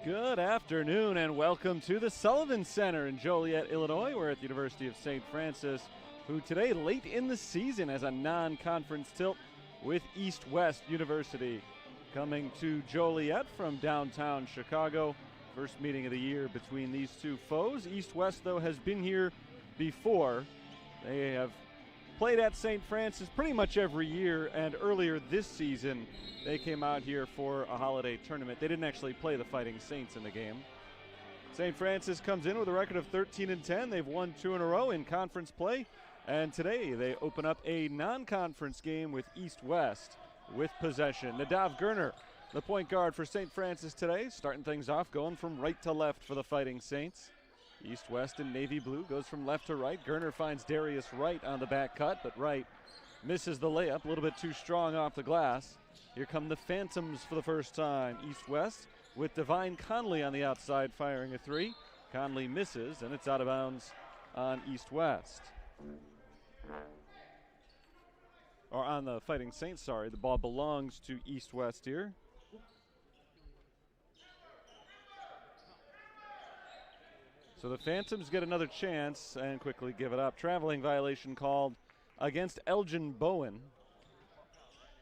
Good afternoon and welcome to the Sullivan Center in Joliet, Illinois. We're at the University of St. Francis, who today, late in the season, has a non-conference tilt with East-West University. Coming to Joliet from downtown Chicago. First meeting of the year between these two foes. East-West, though, has been here before. They have played at St. Francis pretty much every year, and earlier this season they came out here for a holiday tournament. They didn't actually play the Fighting Saints in the game. St. Francis comes in with a record of 13-10. They've won 2 in a row in conference play, and today they open up a non-conference game with East-West with possession. Nadav Gerner, the point guard for St. Francis today, starting things off, going from right to left for the Fighting Saints. East-West in navy blue goes from left to right. Gerner finds Darius Wright on the back cut, but Wright misses the layup, a little bit too strong off the glass. Here come the Phantoms for the first time. East-West with Devine Conley on the outside firing a three. Conley misses, and it's out of bounds on East-West. Or on the Fighting Saints, sorry. The ball belongs to East-West here. So the Phantoms get another chance and quickly give it up. Traveling violation called against Elgin Bowen.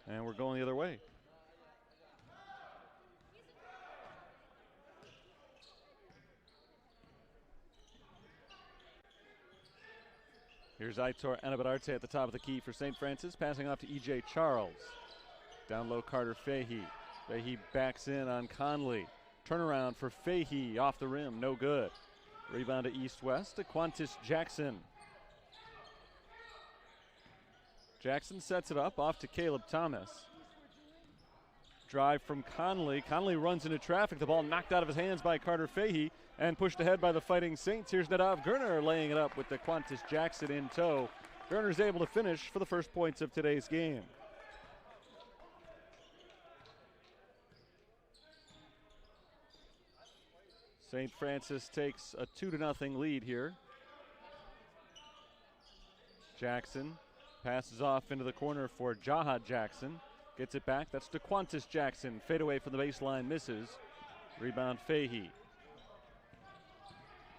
And we're going the other way. Here's Aitor Anabadarte at the top of the key for St. Francis, passing off to E.J. Charles. Down low, Carter Fahey. Fahey backs in on Conley. Turnaround for Fahey off the rim, no good. Rebound to East-West to Qantas Jackson. Jackson sets it up off to Caleb Thomas. Drive from Conley. Conley runs into traffic. The ball knocked out of his hands by Carter Fahey and pushed ahead by the Fighting Saints. Here's Nadav Gerner laying it up with the Qantas Jackson in tow. Gerner's able to finish for the first points of today's game. St. Francis takes a 2-0 lead here. Jackson passes off into the corner for Jaha Jackson. Gets it back. That's DeQuantis Jackson. Fade away from the baseline, misses. Rebound Fahey.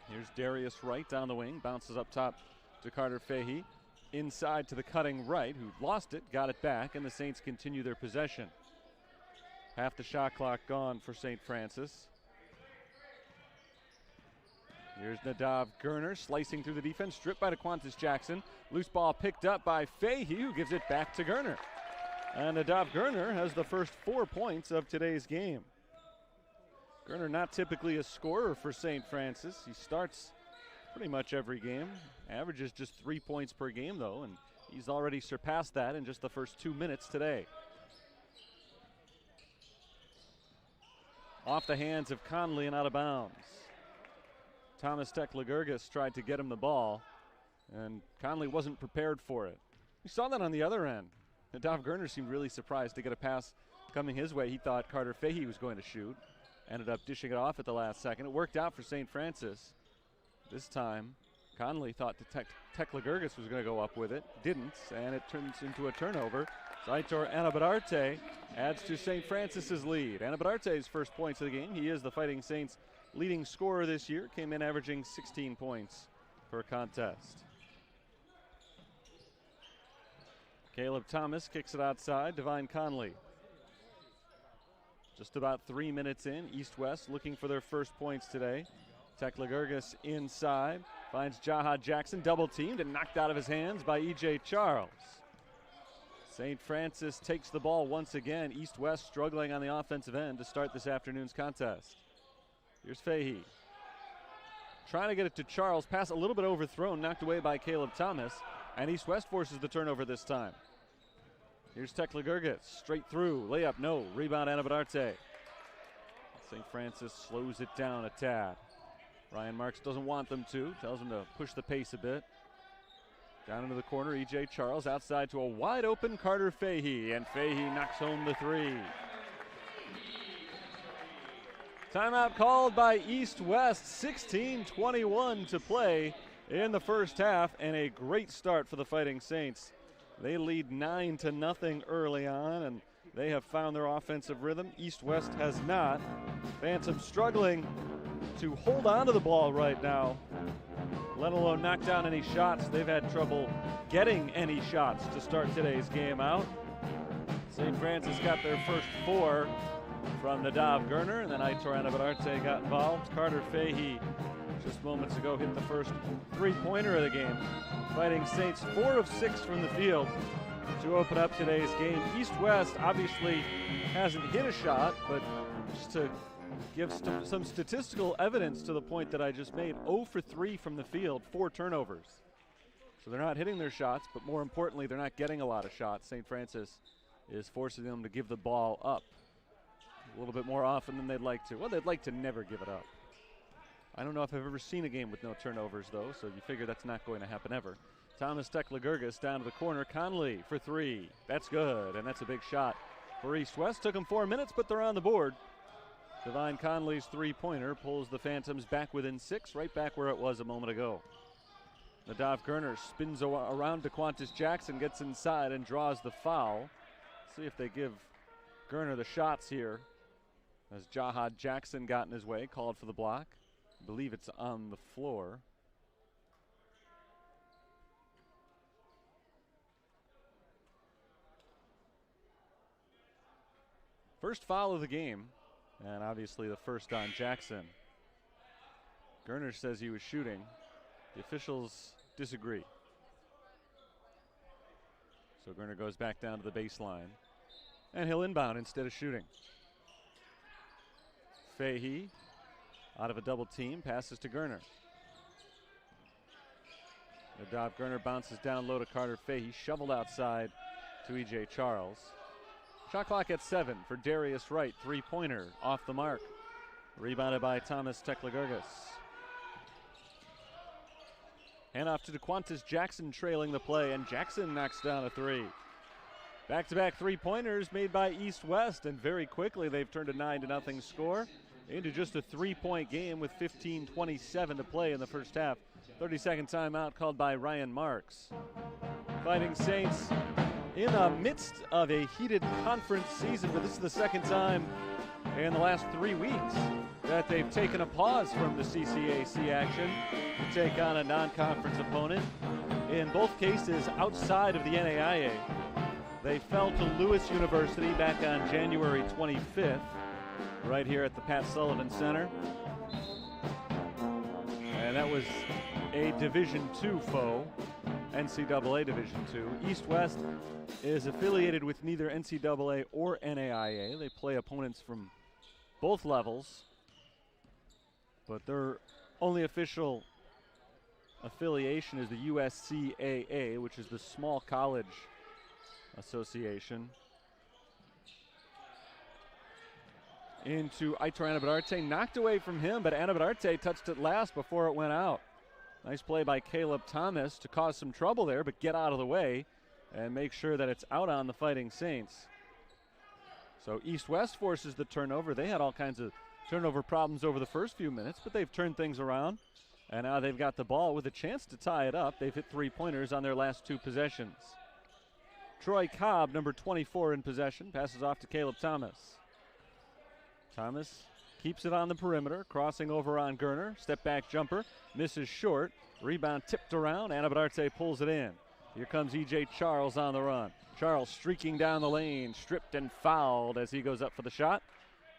Here's Darius Wright down the wing. Bounces up top to Carter Fahey. Inside to the cutting Wright, who lost it, got it back, and the Saints continue their possession. Half the shot clock gone for St. Francis. Here's Nadav Gerner slicing through the defense, stripped by DeQuantis Jackson. Loose ball picked up by Fahey, who gives it back to Gerner. And Nadav Gerner has the first 4 points of today's game. Gerner not typically a scorer for St. Francis. He starts pretty much every game. Averages just 3 points per game, though, and he's already surpassed that in just the first 2 minutes today. Off the hands of Conley and out of bounds. Thomas Teklegurgis tried to get him the ball, and Conley wasn't prepared for it. We saw that on the other end. Nadav Gerner seemed really surprised to get a pass coming his way. He thought Carter Fahey was going to shoot. Ended up dishing it off at the last second. It worked out for St. Francis. This time, Conley thought Teklegurgis was going to go up with it. Didn't, and it turns into a turnover. Aitor Anabadarte adds to St. Francis's lead. Anabadarte's first points of the game. He is the Fighting Saints' leading scorer this year. Came in averaging 16 points per contest. Caleb Thomas kicks it outside. Devine Conley. Just about 3 minutes in. East-West looking for their first points today. Teklegurgis inside. Finds Jaha Jackson double teamed and knocked out of his hands by E.J. Charles. St. Francis takes the ball once again. East-West struggling on the offensive end to start this afternoon's contest. Here's Fahey. Trying to get it to Charles. Pass a little bit overthrown, knocked away by Caleb Thomas. And East-West forces the turnover this time. Here's Teklegurgis. Straight through. Layup, no. Rebound, Anabadarte. St. Francis slows it down a tad. Ryan Marks doesn't want them to. Tells them to push the pace a bit. Down into the corner, E.J. Charles. Outside to a wide open Carter Fahey. And Fahey knocks home the three. Timeout called by East-West. 16:21 to play in the first half, and a great start for the Fighting Saints. They lead 9-0 early on, and they have found their offensive rhythm. East-West has not. Phantoms struggling to hold on to the ball right now, let alone knock down any shots. They've had trouble getting any shots to start today's game out. St. Francis got their first 4 from Nadav Gerner, and then Aitor Anabararte got involved. Carter Fahey just moments ago hit the first 3-pointer of the game. Fighting Saints 4 of 6 from the field to open up today's game. East-West obviously hasn't hit a shot, but just to give some statistical evidence to the point that I just made, 0 for 3 from the field, 4 turnovers. So they're not hitting their shots, but more importantly, they're not getting a lot of shots. St. Francis is forcing them to give the ball up a little bit more often than they'd like to. Well, they'd like to never give it up. I don't know if I've ever seen a game with no turnovers, though, so you figure that's not going to happen ever. Thomas Tekla-Gurgis down to the corner. Conley for 3. That's good, and that's a big shot for East-West. Took them 4 minutes, but they're on the board. Devine Conley's 3-pointer pulls the Phantoms back within 6, right back where it was a moment ago. Nadav Gerner spins around to Qantas Jackson, gets inside and draws the foul. See if they give Gerner the shots here, as Jahad Jackson got in his way, called for the block. I believe it's on the floor. First foul of the game, and obviously the first on Jackson. Gerner says he was shooting. The officials disagree. So Gerner goes back down to the baseline, and he'll inbound instead of shooting. Fahey out of a double team, passes to Gerner. Nadav Gerner bounces down low to Carter Fahey, shoveled outside to E.J. Charles. Shot clock at 7 for Darius Wright, 3-pointer off the mark. Rebounded by Thomas Tekla-Gurgis. Handoff to DeQuantis Jackson trailing the play, and Jackson knocks down a 3. Back-to-back 3-pointers made by East-West, and very quickly they've turned a 9-0 score into just a 3-point game with 15:27 to play in the first half. 30-second timeout called by Ryan Marks. Fighting Saints in the midst of a heated conference season, but this is the second time in the last 3 weeks that they've taken a pause from the CCAC action to take on a non-conference opponent. In both cases outside of the NAIA. They fell to Lewis University back on January 25th, right here at the Pat Sullivan Center. And that was a Division II foe, NCAA Division II. East-West is affiliated with neither NCAA or NAIA. They play opponents from both levels, but their only official affiliation is the USCAA, which is the Small College Association. Into Aitor Anabararte, knocked away from him, but Anabararte touched it last before it went out. Nice play by Caleb Thomas to cause some trouble there, but get out of the way and make sure that it's out on the Fighting Saints. So East-West forces the turnover. They had all kinds of turnover problems over the first few minutes, but they've turned things around, and now they've got the ball with a chance to tie it up. They've hit 3-pointers on their last 2 possessions. Troy Cobb, number 24 in possession, passes off to Caleb Thomas. Thomas keeps it on the perimeter, crossing over on Gerner. Step back jumper, misses short. Rebound tipped around, Anabararte pulls it in. Here comes E.J. Charles on the run. Charles streaking down the lane, stripped and fouled as he goes up for the shot.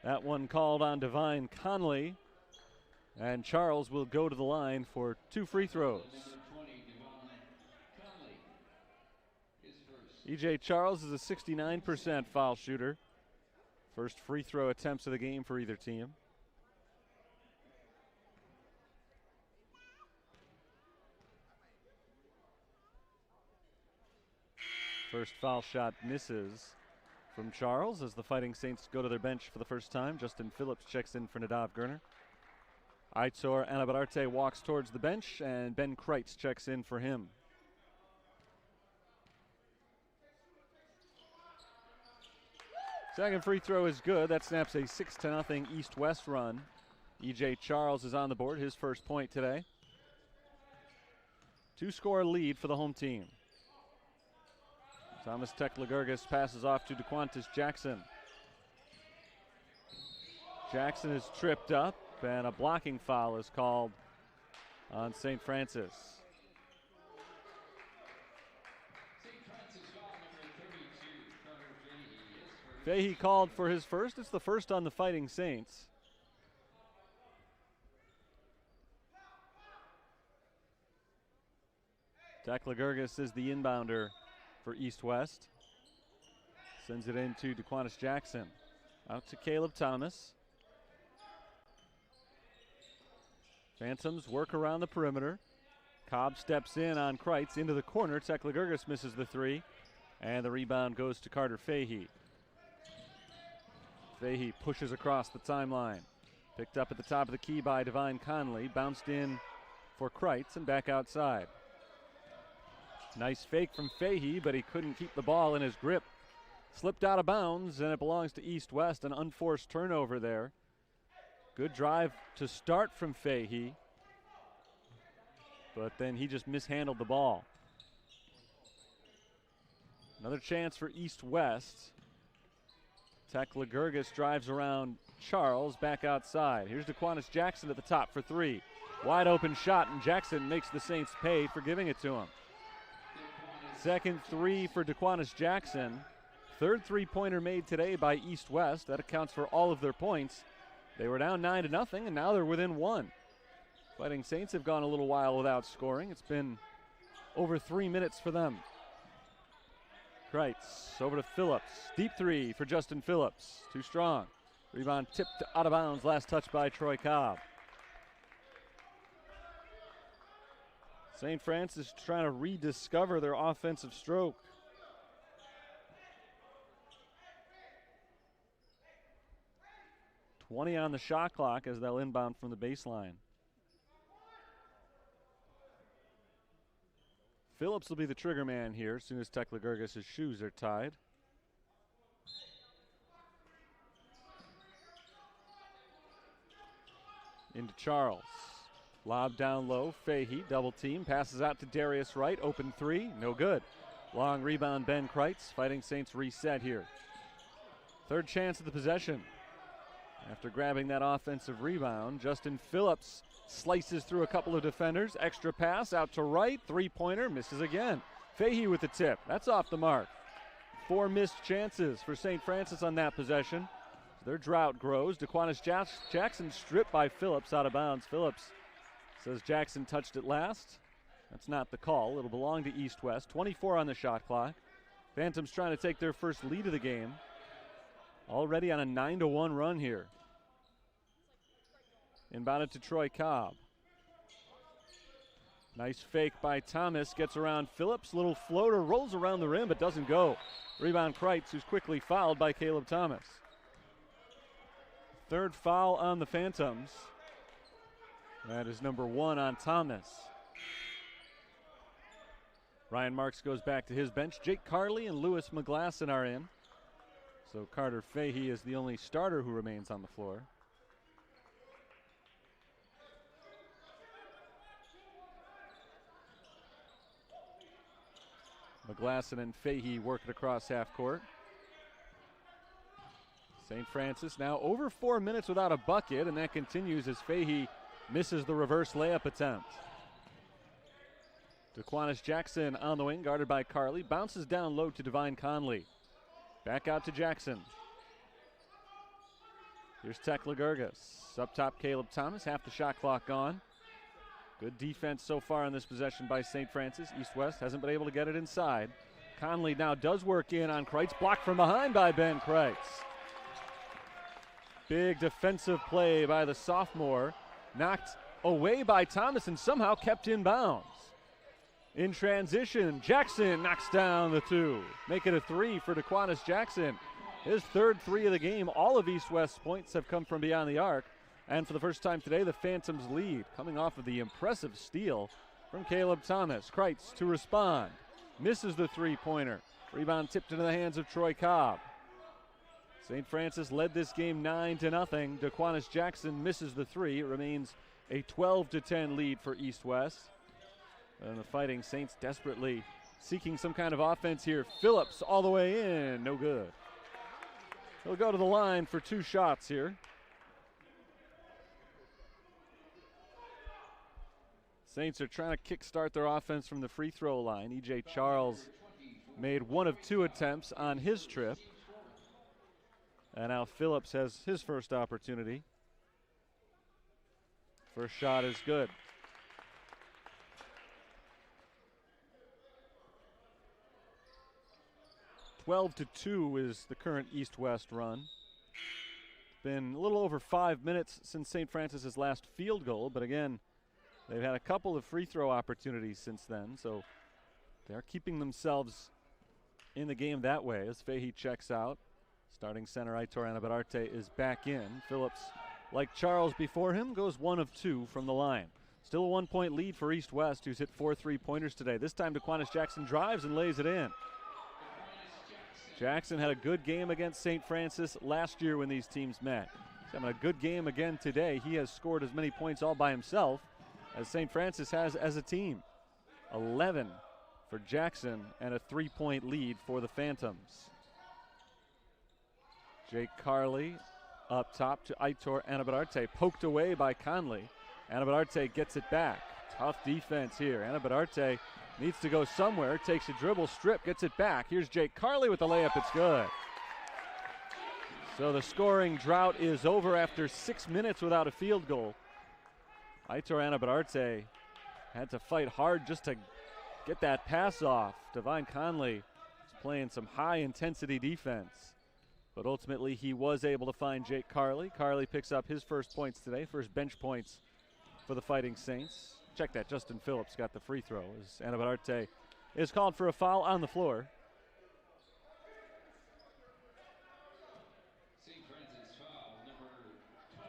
That one called on Devine Conley. And Charles will go to the line for 2 free throws. E.J. Charles is a 69% foul shooter. First free throw attempts of the game for either team. First foul shot misses from Charles as the Fighting Saints go to their bench for the first time. Justin Phillips checks in for Nadav Gerner. Aitor Anabararte walks towards the bench, and Ben Kreitz checks in for him. Second free throw is good. That snaps a 6-0 East-West run. E.J. Charles is on the board, his first point today. 2-score lead for the home team. Thomas Teklegurgis passes off to DeQuantis Jackson. Jackson is tripped up, and a blocking foul is called on St. Francis. Fahey called for his first. It's the first on the Fighting Saints. Teklegurgis is the inbounder for East-West. Sends it into DeQuantis Jackson. Out to Caleb Thomas. Phantoms work around the perimeter. Cobb steps in on Kreitz into the corner. Teklegurgis misses the three. And the rebound goes to Carter Fahey. Fahey pushes across the timeline. Picked up at the top of the key by Devine Conley. Bounced in for Kreitz and back outside. Nice fake from Fahey, but he couldn't keep the ball in his grip. Slipped out of bounds, and it belongs to East-West. An unforced turnover there. Good drive to start from Fahey, but then he just mishandled the ball. Another chance for East-West. Teklegurgis drives around Charles, back outside. Here's DeQuantis Jackson at the top for three. Wide open shot, and Jackson makes the Saints pay for giving it to him. Second three for DeQuantis Jackson. Third three-pointer made today by East-West. That accounts for all of their points. They were down 9-0, and now they're within one. Fighting Saints have gone a little while without scoring. It's been over 3 minutes for them. Kreitz over to Phillips. Deep three for Justin Phillips. Too strong. Rebound tipped out of bounds. Last touch by Troy Cobb. St. Francis trying to rediscover their offensive stroke. (20 on the shot clock as they'll inbound from the baseline. Phillips will be the trigger man here as soon as Teklegurgis' shoes are tied. Into Charles. Lob down low. Fahey, double team. Passes out to Darius Wright. Open three. No good. Long rebound, Ben Kreitz. Fighting Saints reset here. Third chance of the possession. After grabbing that offensive rebound, Justin Phillips slices through a couple of defenders. Extra pass out to Wright. Three-pointer. Misses again. Fahey with the tip. That's off the mark. 4 missed chances for St. Francis on that possession. Their drought grows. DeQuantis Jackson stripped by Phillips out of bounds. Phillips says Jackson touched it last. That's not the call. It'll belong to East-West. 24 on the shot clock. Phantoms trying to take their first lead of the game. Already on a 9-1 run here. Inbounded to Troy Cobb. Nice fake by Thomas. Gets around Phillips. Little floater. Rolls around the rim but doesn't go. Rebound Kreitz, who's quickly fouled by Caleb Thomas. Third foul on the Phantoms. That is number 1 on Thomas. Ryan Marks goes back to his bench. Jake Carley and Lewis McGlasson are in. So Carter Fahey is the only starter who remains on the floor. McGlasson and Fahey work it across half court. St. Francis now over 4 minutes without a bucket, and that continues as Fahey misses the reverse layup attempt. DeQuantis Jackson on the wing, guarded by Carley. Bounces down low to Devine Conley. Back out to Jackson. Here's Teklegurgis. Up top, Caleb Thomas. Half the shot clock gone. Good defense so far on this possession by St. Francis. East-West hasn't been able to get it inside. Conley now does work in on Kreitz. Blocked from behind by Ben Kreitz. Big defensive play by the sophomore. Knocked away by Thomas and somehow kept in bounds. In transition, Jackson knocks down the two. Make it a 3 for DeQuantis Jackson. His third 3 of the game. All of East-West's points have come from beyond the arc. And for the first time today, the Phantoms lead, coming off of the impressive steal from Caleb Thomas. Kreitz to respond. Misses the three-pointer. Rebound tipped into the hands of Troy Cobb. St. Francis led this game 9-0. DeQuantis Jackson misses the three. It remains a 12-10 lead for East-West. And the Fighting Saints desperately seeking some kind of offense here. Phillips all the way in, no good. He'll go to the line for 2 shots here. Saints are trying to kickstart their offense from the free throw line. E.J. Charles made 1 of 2 attempts on his trip. And now Phillips has his first opportunity. First shot is good. 12-2 is the current East-West run. Been a little over 5 minutes since St. Francis's last field goal, but again, they've had a couple of free throw opportunities since then, so they're keeping themselves in the game that way as Fahey checks out. Starting center Aitor Anabararte is back in. Phillips, like Charles before him, goes 1 of 2 from the line. Still a 1-point lead for East-West, who's hit 4 3-pointers today. This time DeQuanis Jackson drives and lays it in. Jackson had a good game against St. Francis last year when these teams met. He's having a good game again today. He has scored as many points all by himself as St. Francis has as a team. 11 for Jackson and a 3-point lead for the Phantoms. Jake Carley up top to Aitor Anabararte, poked away by Conley. Anabararte gets it back. Tough defense here. Anabararte needs to go somewhere, takes a dribble, strip, gets it back. Here's Jake Carley with the layup, it's good. So the scoring drought is over after 6 minutes without a field goal. Aitor Anabararte had to fight hard just to get that pass off. Devine Conley is playing some high-intensity defense. But ultimately, he was able to find Jake Carley. Carley picks up his first points today, first bench points for the Fighting Saints. Check that, Justin Phillips got the free throw as Anabararte is called for a foul on the floor. St. Francis foul, number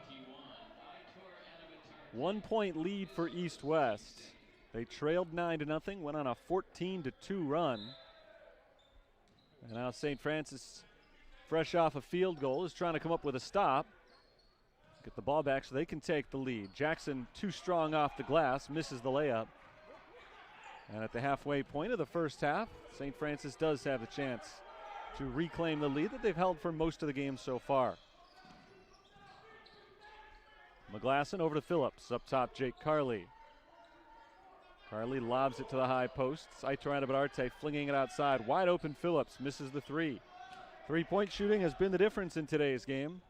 21, Aitor Anabararte. 1-point lead for East-West. They trailed 9-0, went on a 14-2 run. And now St. Francis, fresh off a field goal, is trying to come up with a stop. Get the ball back so they can take the lead. Jackson too strong off the glass, misses the layup. And at the halfway point of the first half, St. Francis does have the chance to reclaim the lead that they've held for most of the game so far. McGlasson over to Phillips. Up top, Jake Carley. Carley lobs it to the high post. Aitor Anabararte flinging it outside. Wide open Phillips misses the 3. 3-point shooting has been the difference in today's game.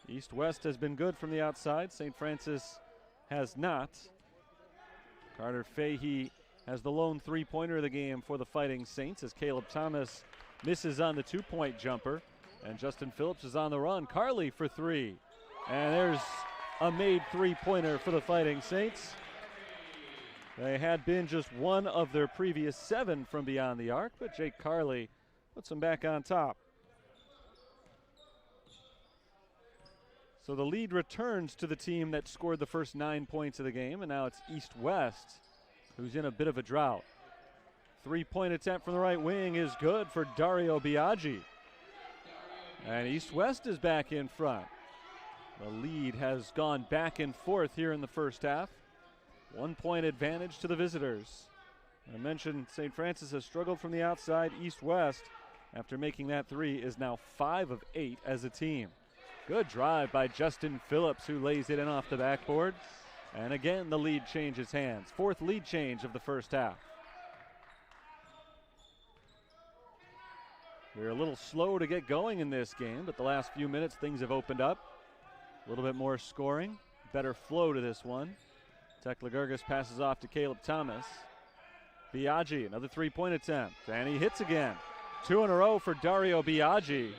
East-West has been good from the outside. St. Francis has not. Carter Fahey has the lone 3-pointer of the game for the Fighting Saints as Caleb Thomas misses on the 2-point jumper. And Justin Phillips is on the run. Carley for 3. And there's a made 3-pointer for the Fighting Saints. They had been just 1 of their previous 7 from beyond the arc, but Jake Carley puts them back on top. So the lead returns to the team that scored the first 9 points of the game, and now it's East-West, who's in a bit of a drought. 3-point attempt from the right wing is good for Dario Biaggi. And East-West is back in front. The lead has gone back and forth here in the first half. 1-point advantage to the visitors. I mentioned St. Francis has struggled from the outside. East-West, after making that 3, is now 5 of 8 as a team. Good drive by Justin Phillips, who lays it in off the backboard. And again, the lead changes hands. 4th lead change of the first half. We're a little slow to get going in this game, but the last few minutes things have opened up. A little bit more scoring, better flow to this one. Tekla Gerges passes off to Caleb Thomas. Biaggi, another 3-point attempt, and he hits again. 2 in a row for Dario Biaggi.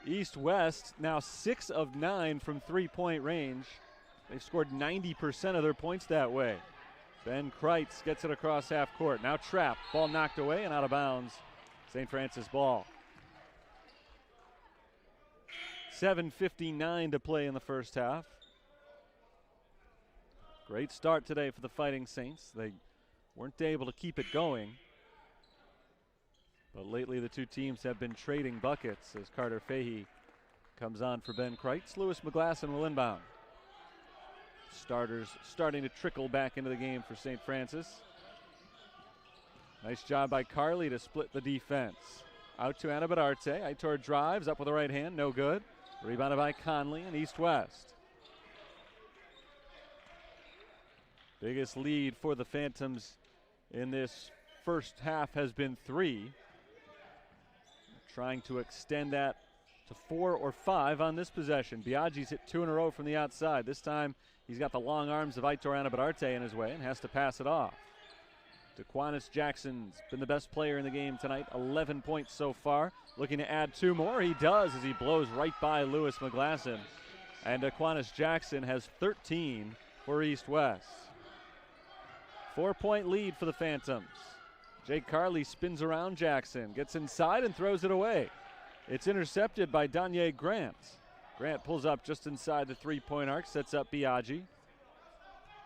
East-West now 6 of 9 from 3-point range. They've scored 90% of their points that way. Ben Kreitz gets it across half court. Now trapped, ball knocked away and out of bounds. St. Francis ball. 7:59 to play in the first half. Great start today for the Fighting Saints. They weren't able to keep it going. But lately the two teams have been trading buckets as Carter Fahey comes on for Ben Kreitz. Lewis McGlasson will inbound. Starters starting to trickle back into the game for St. Francis. Nice job by Carly to split the defense. Out to Anabadarte. Aitor drives up with the right hand, no good. Rebounded by Conley and East-West. Biggest lead for the Phantoms in this first half has been 3. Trying to extend that to 4 or 5 on this possession. Biaggi's hit 2 in a row from the outside. This time he's got the long arms of Aitor Anabadarte in his way and has to pass it off. Daquanis Jackson's been the best player in the game tonight, 11 points so far. Looking to add 2 more. He does as he blows right by Lewis McGlasson. And Daquanis Jackson has 13 for East-West. 4-point lead for the Phantoms. Jake Carly spins around Jackson, gets inside and throws it away. It's intercepted by Danye Grant. Grant pulls up just inside the 3-point arc, sets up Biaggi.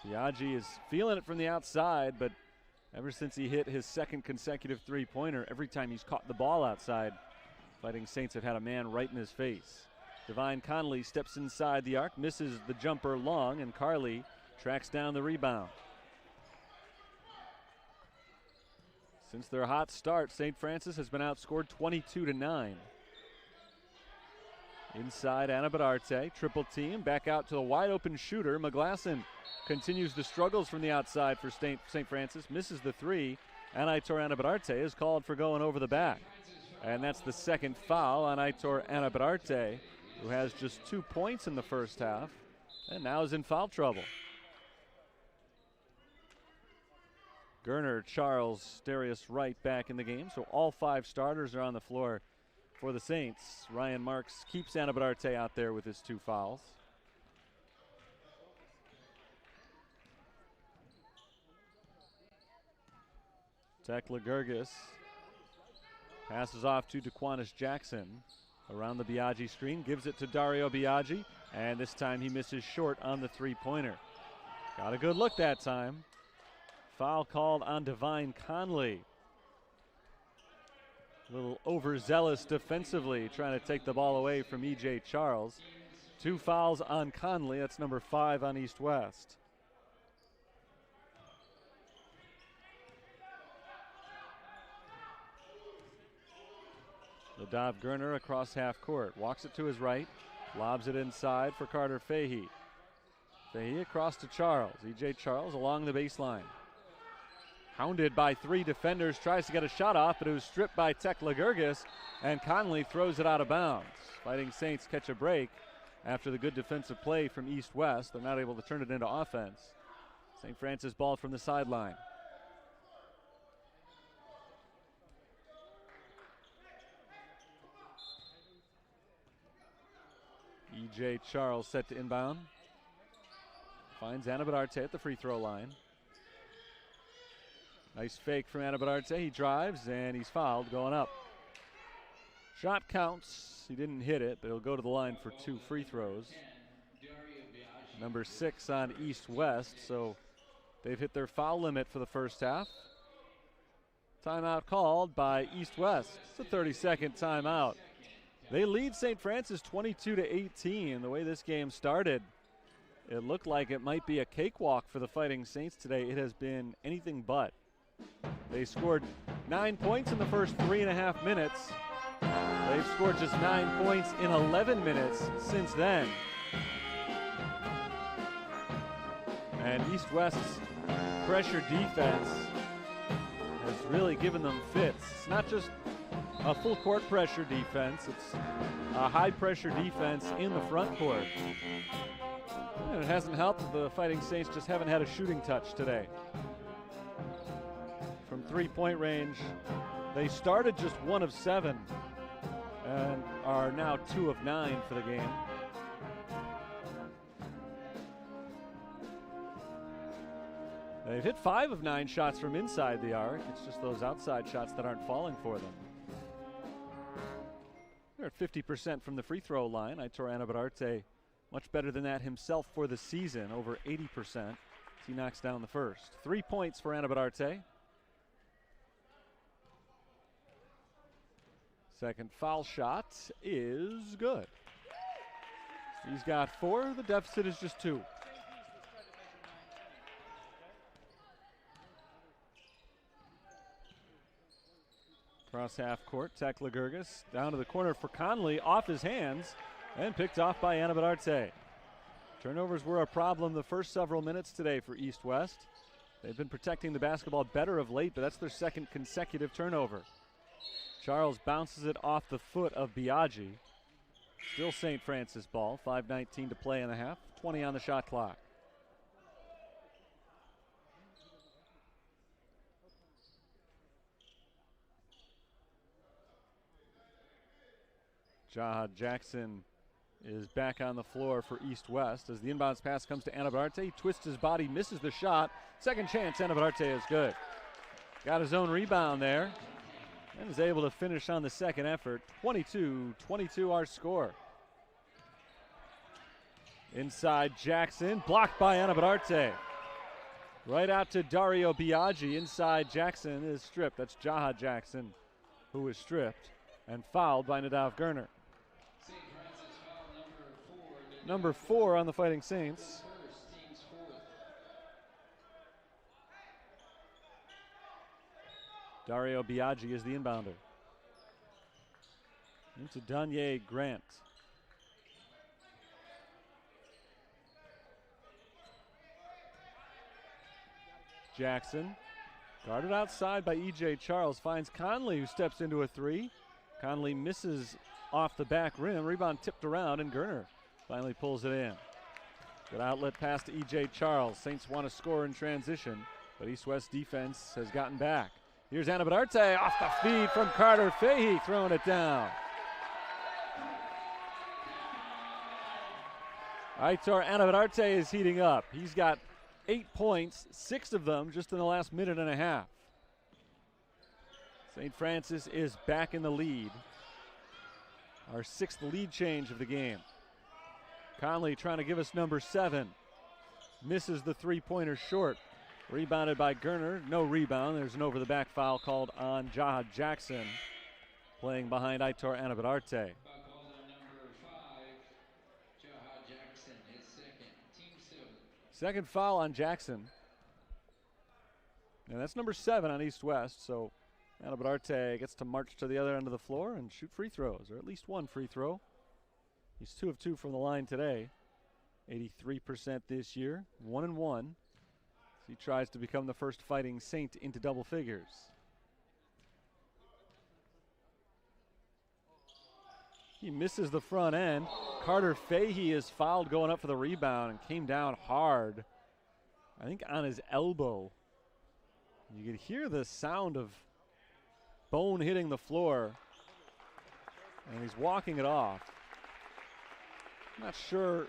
Biaggi is feeling it from the outside, but ever since he hit his second consecutive 3-pointer, every time he's caught the ball outside, Fighting Saints have had a man right in his face. Divine Conley steps inside the arc, misses the jumper long, and Carly tracks down the rebound. Since their hot start, St. Francis has been outscored 22-9. Inside Anabadarte, triple team, back out to the wide open shooter. McGlasson continues the struggles from the outside for St. Francis, misses the 3, and Aitor Anabadarte is called for going over the back. And that's the second foul on Aitor Anabadarte, who has just 2 points in the first half, and now is in foul trouble. Gerner, Charles, Darius Wright back in the game, so all 5 starters are on the floor for the Saints. Ryan Marks keeps Anabadarte out there with his 2 fouls. Tekla Gergis passes off to Daquanis Jackson around the Biaggi screen, gives it to Dario Biaggi, and this time he misses short on the 3-pointer. Got a good look that time. Foul called on Divine Conley. A little overzealous defensively, trying to take the ball away from E.J. Charles. 2 fouls on Conley, that's number 5 on East-West. Nadav Gerner across half court, walks it to his right, lobs it inside for Carter Fahey. Fahey across to Charles. E.J. Charles along the baseline. Hounded by 3 defenders, tries to get a shot off, but it was stripped by Tekla Gergis, and Conley throws it out of bounds. Fighting Saints catch a break after the good defensive play from East-West. They're not able to turn it into offense. St. Francis ball from the sideline. E.J. Charles set to inbound. Finds Anabadarte at the free throw line. Nice fake from Anabadarte. He drives and he's fouled going up. Shot counts. He didn't hit it, but he'll go to the line for 2 free throws. Number 6 on East-West, so they've hit their foul limit for the first half. Timeout called by East-West. It's a 30-second timeout. They lead St. Francis 22-18. The way this game started, it looked like it might be a cakewalk for the Fighting Saints today. It has been anything but. They scored 9 points in the first 3.5 minutes. They've scored just 9 points in 11 minutes since then. And East-West's pressure defense has really given them fits. It's not just a full court pressure defense, it's a high pressure defense in the front court. And it hasn't helped. The Fighting Saints just haven't had a shooting touch today. From 3-point range, they started just 1 of 7 and are now 2 of 9 for the game. They've hit 5 of 9 shots from inside the arc. It's just those outside shots that aren't falling for them. They're at 50% from the free throw line. Aitor Anabadarte much better than that himself for the season, over 80% as he knocks down the first. 3 points for Anabadarte. Second foul shot is good. He's got 4. The deficit is just 2. Across half court, Tekla Gerges down to the corner for Conley, off his hands, and picked off by Anna Bedarte. Turnovers were a problem the first several minutes today for East West. They've been protecting the basketball better of late, but that's their second consecutive turnover. Charles bounces it off the foot of Biaggi. Still St. Francis ball, 5:19 to play in the half, 20 on the shot clock. Jahad Jackson is back on the floor for East West as the inbounds pass comes to Anna Bedarte. He twists his body, misses the shot. Second chance, Anna Bedarte is good. Got his own rebound there and is able to finish on the second effort. 22-22 our score. Inside Jackson, blocked by Anna Bedarte. Right out to Dario Biaggi. Inside Jackson is stripped. That's Jahad Jackson who is stripped and fouled by Nadav Gerner. Number 4 on the Fighting Saints. Dario Biaggi is the inbounder. Into Danye Grant. Jackson, guarded outside by E.J. Charles, finds Conley, who steps into a three. Conley misses off the back rim. Rebound tipped around, and Gerner finally pulls it in. Good outlet pass to E.J. Charles. Saints want to score in transition, but East West defense has gotten back. Here's Anna Bedarte off the feed from Carter Fahey, throwing it down. Aitor Anna Bedarte is heating up. He's got 8 points, 6 of them just in the last minute and a half. St. Francis is back in the lead. Our 6th lead change of the game. Conley trying to give us number 7. Misses the three-pointer short. Rebounded by Gerner. No rebound. There's an over-the-back foul called on Jahad Jackson, playing behind Aitor Anna Bedarte. Second foul on Jackson. And that's number 7 on East West. So Anna Bedarte gets to march to the other end of the floor and shoot free throws, or at least one free throw. He's 2 of 2 from the line today. 83% this year, 1-1. He tries to become the first Fighting Saint into double figures. He misses the front end. Carter Fahey is fouled going up for the rebound and came down hard, I think on his elbow. You could hear the sound of bone hitting the floor, and he's walking it off. I'm not sure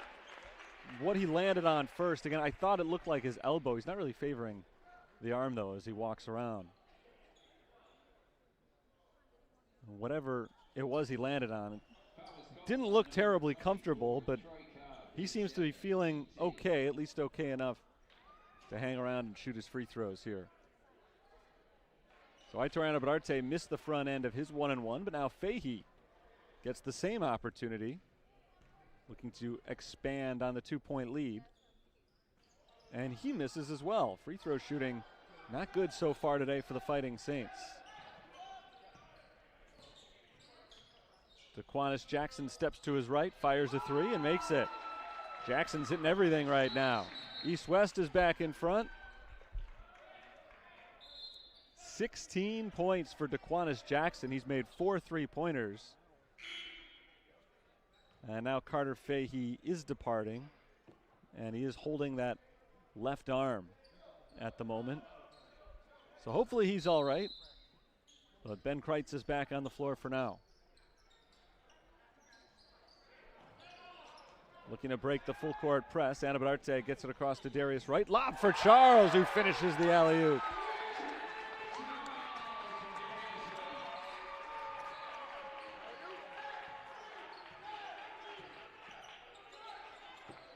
what he landed on first. Again, I thought it looked like his elbow. He's not really favoring the arm, though, as he walks around. Whatever it was he landed on, it didn't look terribly comfortable, but he seems to be feeling okay, at least okay enough to hang around and shoot his free throws here. So Aitor Anna Bedarte missed the front end of his 1-1, but now Fahey gets the same opportunity, looking to expand on the 2-point lead. And he misses as well. Free throw shooting not good so far today for the Fighting Saints. Daquanis Jackson steps to his right, fires a three, and makes it. Jackson's hitting everything right now. East West is back in front. 16 points for Daquanis Jackson. He's made 4 3-pointers. And now Carter Fahey is departing, and he is holding that left arm at the moment. So hopefully he's all right. But Ben Kreitz is back on the floor for now. Looking to break the full court press. Anna Bedarte gets it across to Darius Wright. Lob for Charles, who finishes the alley-oop.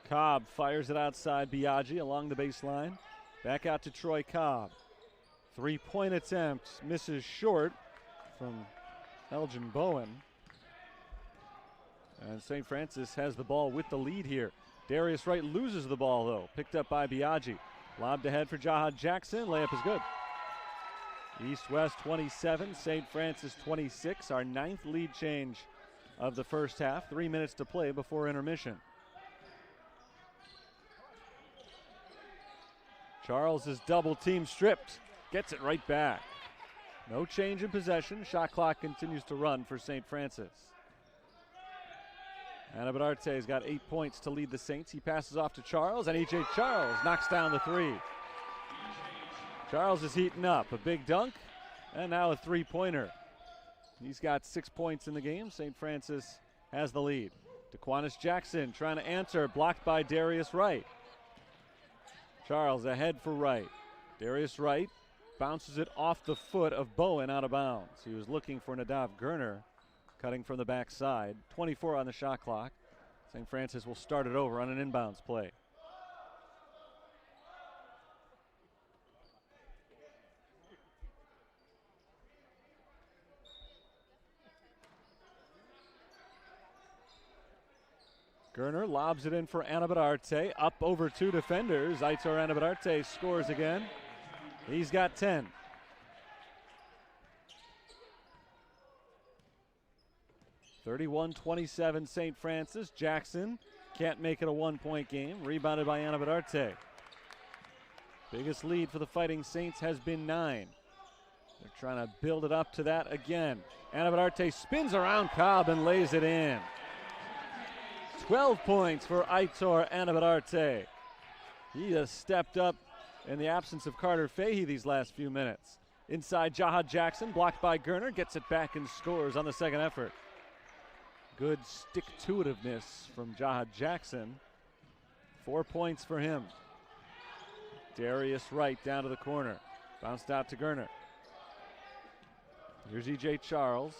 Cobb fires it outside Biaggi along the baseline. Back out to Troy Cobb. 3-point attempt, misses short from Elgin Bowen. And St. Francis has the ball with the lead here. Darius Wright loses the ball, though. Picked up by Biaggi. Lobbed ahead for Jahad Jackson. Layup is good. East-West 27, St. Francis 26. Our 9th lead change of the first half. 3 minutes to play before intermission. Charles is double team stripped. Gets it right back. No change in possession. Shot clock continues to run for St. Francis. Anabadarte's got 8 points to lead the Saints. He passes off to Charles, and E.J. Charles knocks down the three. Charles is heating up. A big dunk, and now a three-pointer. He's got 6 points in the game. St. Francis has the lead. Daquanis Jackson trying to answer, blocked by Darius Wright. Charles ahead for Wright. Darius Wright bounces it off the foot of Bowen out of bounds. He was looking for Nadav Gurner, cutting from the backside. 24 on the shot clock. St. Francis will start it over on an inbounds play. Gurner lobs it in for Anabadarte. Up over 2 defenders. Aitor Anabadarte scores again. He's got 10. (31-27) St. Francis. Jackson can't make it a 1-point game. Rebounded by Anabadarte. Biggest lead for the Fighting Saints has been 9. They're trying to build it up to that again. Anabadarte spins around Cobb and lays it in. 12 points for Aitor Anabadarte. He has stepped up in the absence of Carter Fahey these last few minutes. Inside, Jahad Jackson, blocked by Gurner, gets it back and scores on the second effort. Good stick-to-itiveness from Jahad Jackson. 4 points for him. Darius Wright down to the corner. Bounced out to Gurner. Here's E.J. Charles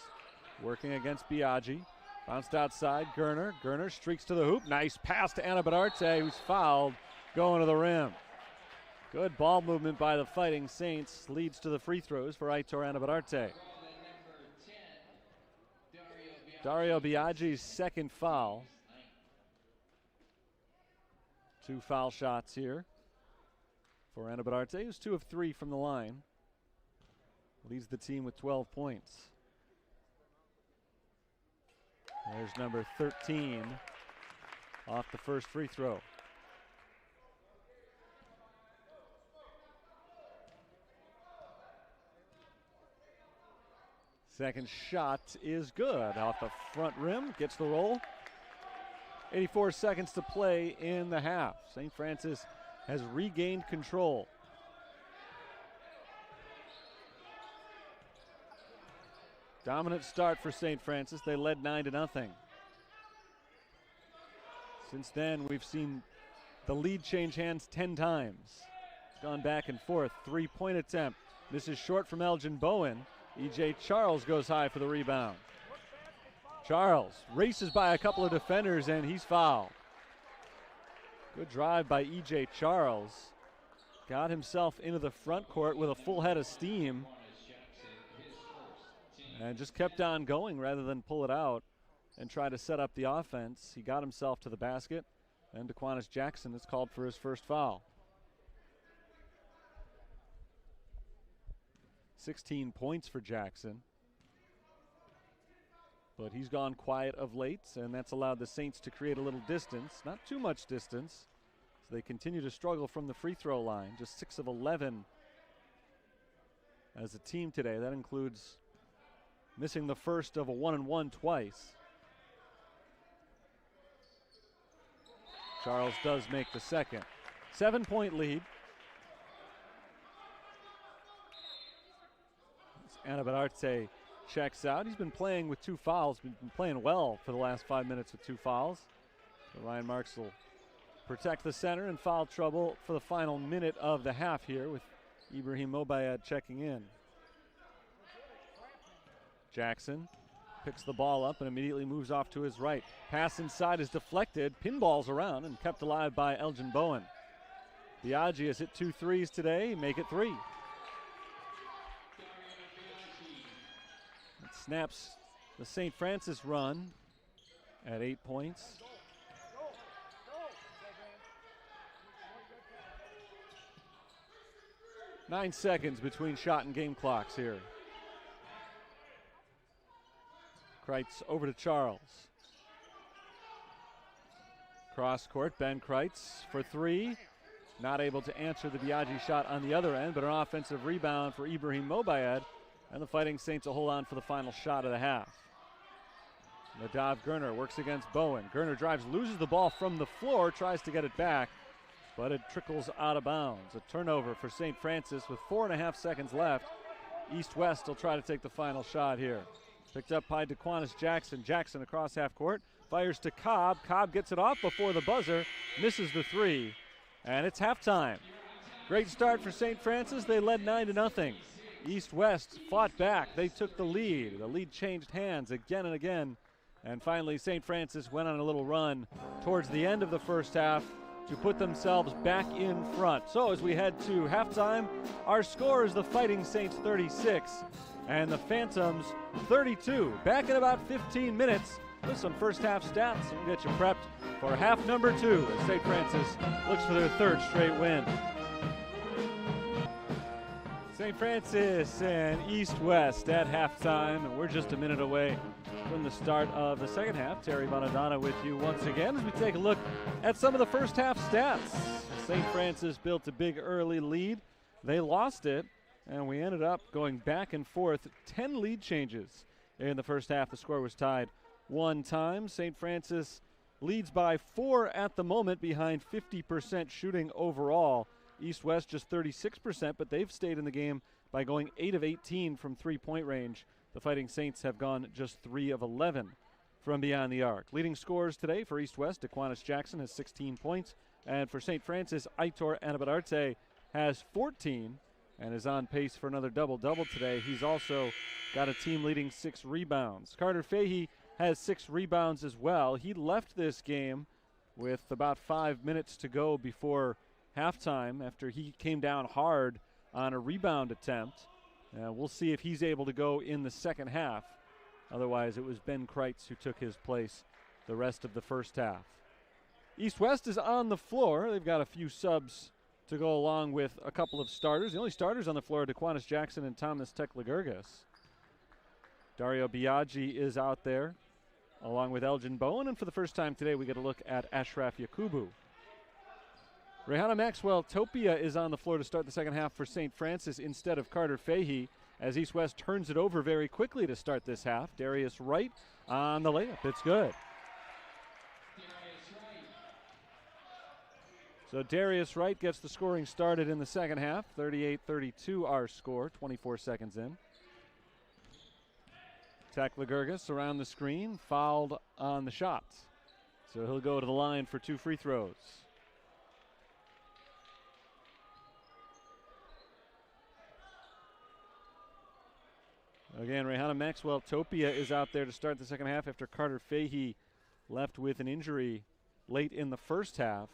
working against Biaggi. Bounced outside, Gurner. Gurner streaks to the hoop. Nice pass to Anabadarte, who's fouled, going to the rim. Good ball movement by the Fighting Saints. Leads to the free throws for Aitor Anabadarte. Dario Biaggi's second foul. 2 foul shots here for Anabadarte, who's 2 of 3 from the line. Leads the team with 12 points. There's number 13 off the first free throw. Second shot is good. Off the front rim, gets the roll. 84 seconds to play in the half. St. Francis has regained control. Dominant start for St. Francis. They led 9-0. Since then, we've seen the lead change hands 10 times. It's gone back and forth. 3-point attempt. This is short from Elgin Bowen. E.J. Charles goes high for the rebound. Charles races by a couple of defenders, and he's fouled. Good drive by E.J. Charles. Got himself into the front court with a full head of steam. And just kept on going rather than pull it out and try to set up the offense. He got himself to the basket, and Daquanis Jackson is called for his first foul. 16 points for Jackson. But he's gone quiet of late, and that's allowed the Saints to create a little distance. Not too much distance. So they continue to struggle from the free throw line. Just 6 of 11 as a team today. That includes missing the first of a 1-and-1 twice. Charles does make the second. 7-point lead. Anabadarte checks out. He's been playing with 2 fouls, been playing well for the last 5 minutes with 2 fouls. So Ryan Marks will protect the center in foul trouble for the final minute of the half here with Ibrahim Mobayad checking in. Jackson picks the ball up and immediately moves off to his right. Pass inside is deflected, pinballs around and kept alive by Elgin Bowen. Biaggi has hit 2 threes today, make it 3. It snaps the St. Francis run at 8 points. 9 seconds between shot and game clocks here. Kreitz over to Charles. Cross court, Ben Kreitz for three. Not able to answer the Biaggi shot on the other end, but an offensive rebound for Ibrahim Mobayed. And the Fighting Saints will hold on for the final shot of the half. Nadav Gurner works against Bowen. Gurner drives, loses the ball from the floor, tries to get it back, but it trickles out of bounds. A turnover for St. Francis with 4.5 seconds left. East-West will try to take the final shot here. Picked up by DeQuanis Jackson. Jackson across half court, fires to Cobb. Cobb gets it off before the buzzer, misses the three, and it's halftime. Great start for St. Francis. They led 9-0. East-West fought back. They took the lead. The lead changed hands again and again. And finally, St. Francis went on a little run towards the end of the first half to put themselves back in front. So as we head to halftime, our score is the Fighting Saints 36 and the Phantoms 32. Back in about 15 minutes with some first half stats, and we'll get you prepped for half number 2 as St. Francis looks for their 3rd straight win. St. Francis and East-West at halftime, and we're just a minute away from the start of the second half. Terry Bonadonna with you once again as we take a look at some of the first half stats. St. Francis built a big early lead. They lost it, and we ended up going back and forth. 10 lead changes in the first half. The score was tied 1 time. St. Francis leads by 4 at the moment, behind 50% shooting overall. East-West just 36%, but they've stayed in the game by going 8 of 18 from three-point range. The Fighting Saints have gone just 3 of 11 from beyond the arc. Leading scorers today for East-West, DeQuanis Jackson has 16 points. And for St. Francis, Aitor Anabararte has 14 and is on pace for another double-double today. He's also got a team-leading 6 rebounds. Carter Fahey has 6 rebounds as well. He left this game with about 5 minutes to go before halftime after he came down hard on a rebound attempt. We'll see if he's able to go in the second half. Otherwise, it was Ben Kreitz who took his place the rest of the first half. East-West is on the floor. They've got a few subs to go along with a couple of starters. The only starters on the floor are DeQuanis Jackson and Thomas Teklegurgis. Dario Biaggi is out there along with Elgin Bowen. And for the first time today, we get a look at Ashraf Yakubu. Rihanna Maxwell Topia is on the floor to start the second half for St. Francis instead of Carter Fahey as East-West turns it over very quickly to start this half. Darius Wright on the layup. It's good. So Darius Wright gets the scoring started in the second half. 38-32 our score, 24 seconds in. Teklegurgis around the screen, fouled on the shot. So he'll go to the line for 2 free throws. Again, Rihanna Maxwell Topia is out there to start the second half after Carter Fahey left with an injury late in the first half.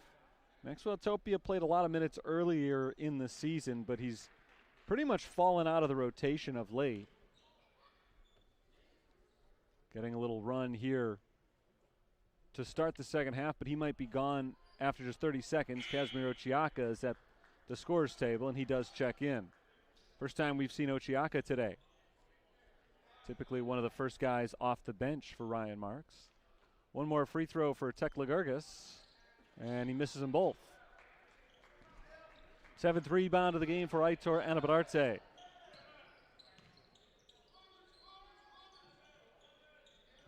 Maxwell Topia played a lot of minutes earlier in the season, but he's pretty much fallen out of the rotation of late. Getting a little run here to start the second half, but he might be gone after just 30 seconds. Kazimir Ochiaka is at the scorer's table, and he does check in. First time we've seen Ochiaka today. Typically one of the first guys off the bench for Ryan Marks. One more free throw for Teklegurgis, and he misses them both. 7th rebound of the game for Aitor Anabararte.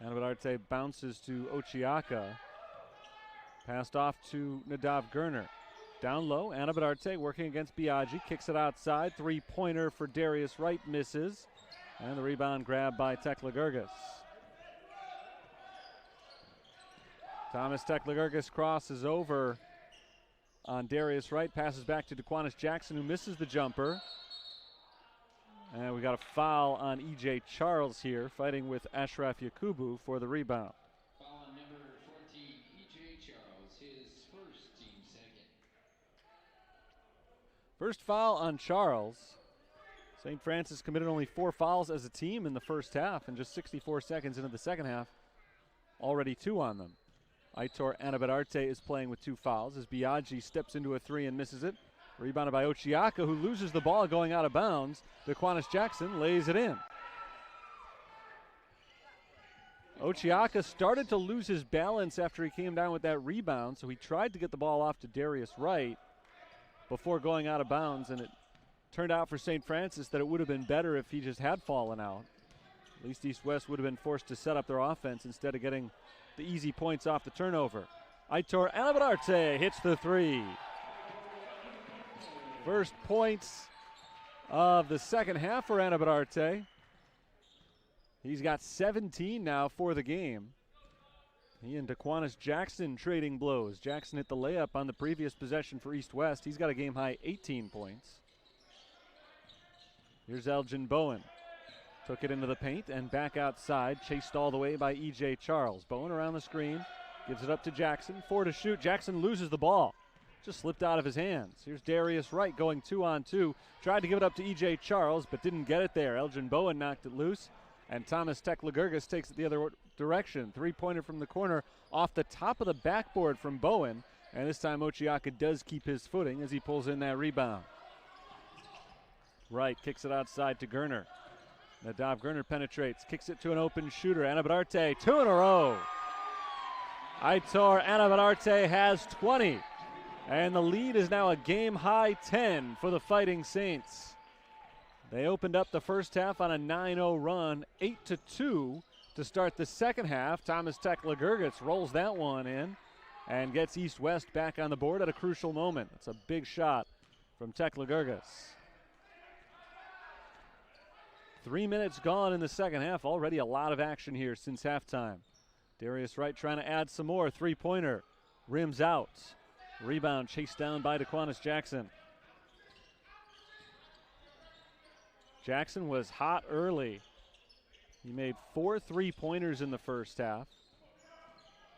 Anabararte bounces to Ochiaka. Passed off to Nadav Gurner. Down low, Anabararte working against Biaggi. Kicks it outside. 3-pointer for Darius Wright misses. And the rebound grabbed by Teklegurgis. Thomas Teklegurgis crosses over on Darius Wright. Passes back to DeQuanis Jackson, who misses the jumper. And we got a foul on E.J. Charles here, fighting with Ashraf Yakubu for the rebound. Foul on number 14, E.J. Charles, his first, team second. First foul on Charles. St. Francis committed only 4 fouls as a team in the first half, and just 64 seconds into the second half, already 2 on them. Aitor Anabararte is playing with 2 fouls as Biaggi steps into a 3 and misses it. Rebounded by Ochiaka, who loses the ball going out of bounds. Daquanis Jackson lays it in. Ochiaka started to lose his balance after he came down with that rebound, so he tried to get the ball off to Darius Wright before going out of bounds, and it turned out for St. Francis that it would have been better if he just had fallen out. At least East West would have been forced to set up their offense instead of getting the easy points off the turnover. Aitor Anabararte hits the three. First points of the second half for Anabararte. He's got 17 now for the game. He and Daquanis Jackson trading blows. Jackson hit the layup on the previous possession for East West. He's got a game-high 18 points. Here's Elgin Bowen. Took it into the paint and back outside, chased all the way by E.J. Charles. Bowen around the screen, gives it up to Jackson. 4 to shoot. Jackson loses the ball. Just slipped out of his hands. Here's Darius Wright going 2-on-2. Tried to give it up to E.J. Charles, but didn't get it there. Elgin Bowen knocked it loose, and Thomas Teklegurgis takes it the other direction. Three-pointer from the corner off the top of the backboard from Bowen, and this time Ochiaka does keep his footing as he pulls in that rebound. Wright kicks it outside to Gerner. Nadav Gerner penetrates, kicks it to an open shooter. Anabararte, 2 in a row. Aitor Anabararte has 20. And the lead is now a game-high 10 for the Fighting Saints. They opened up the first half on a 9-0 run, 8-2 to start the second half. Thomas Teklegurgis rolls that one in and gets East West back on the board at a crucial moment. It's a big shot from Teklegurgis. 3 minutes gone in the second half. Already a lot of action here since halftime. Darius Wright trying to add some more. Three-pointer. Rims out. Rebound chased down by Daquanis Jackson. Jackson was hot early. He made 4 3-pointers in the first half.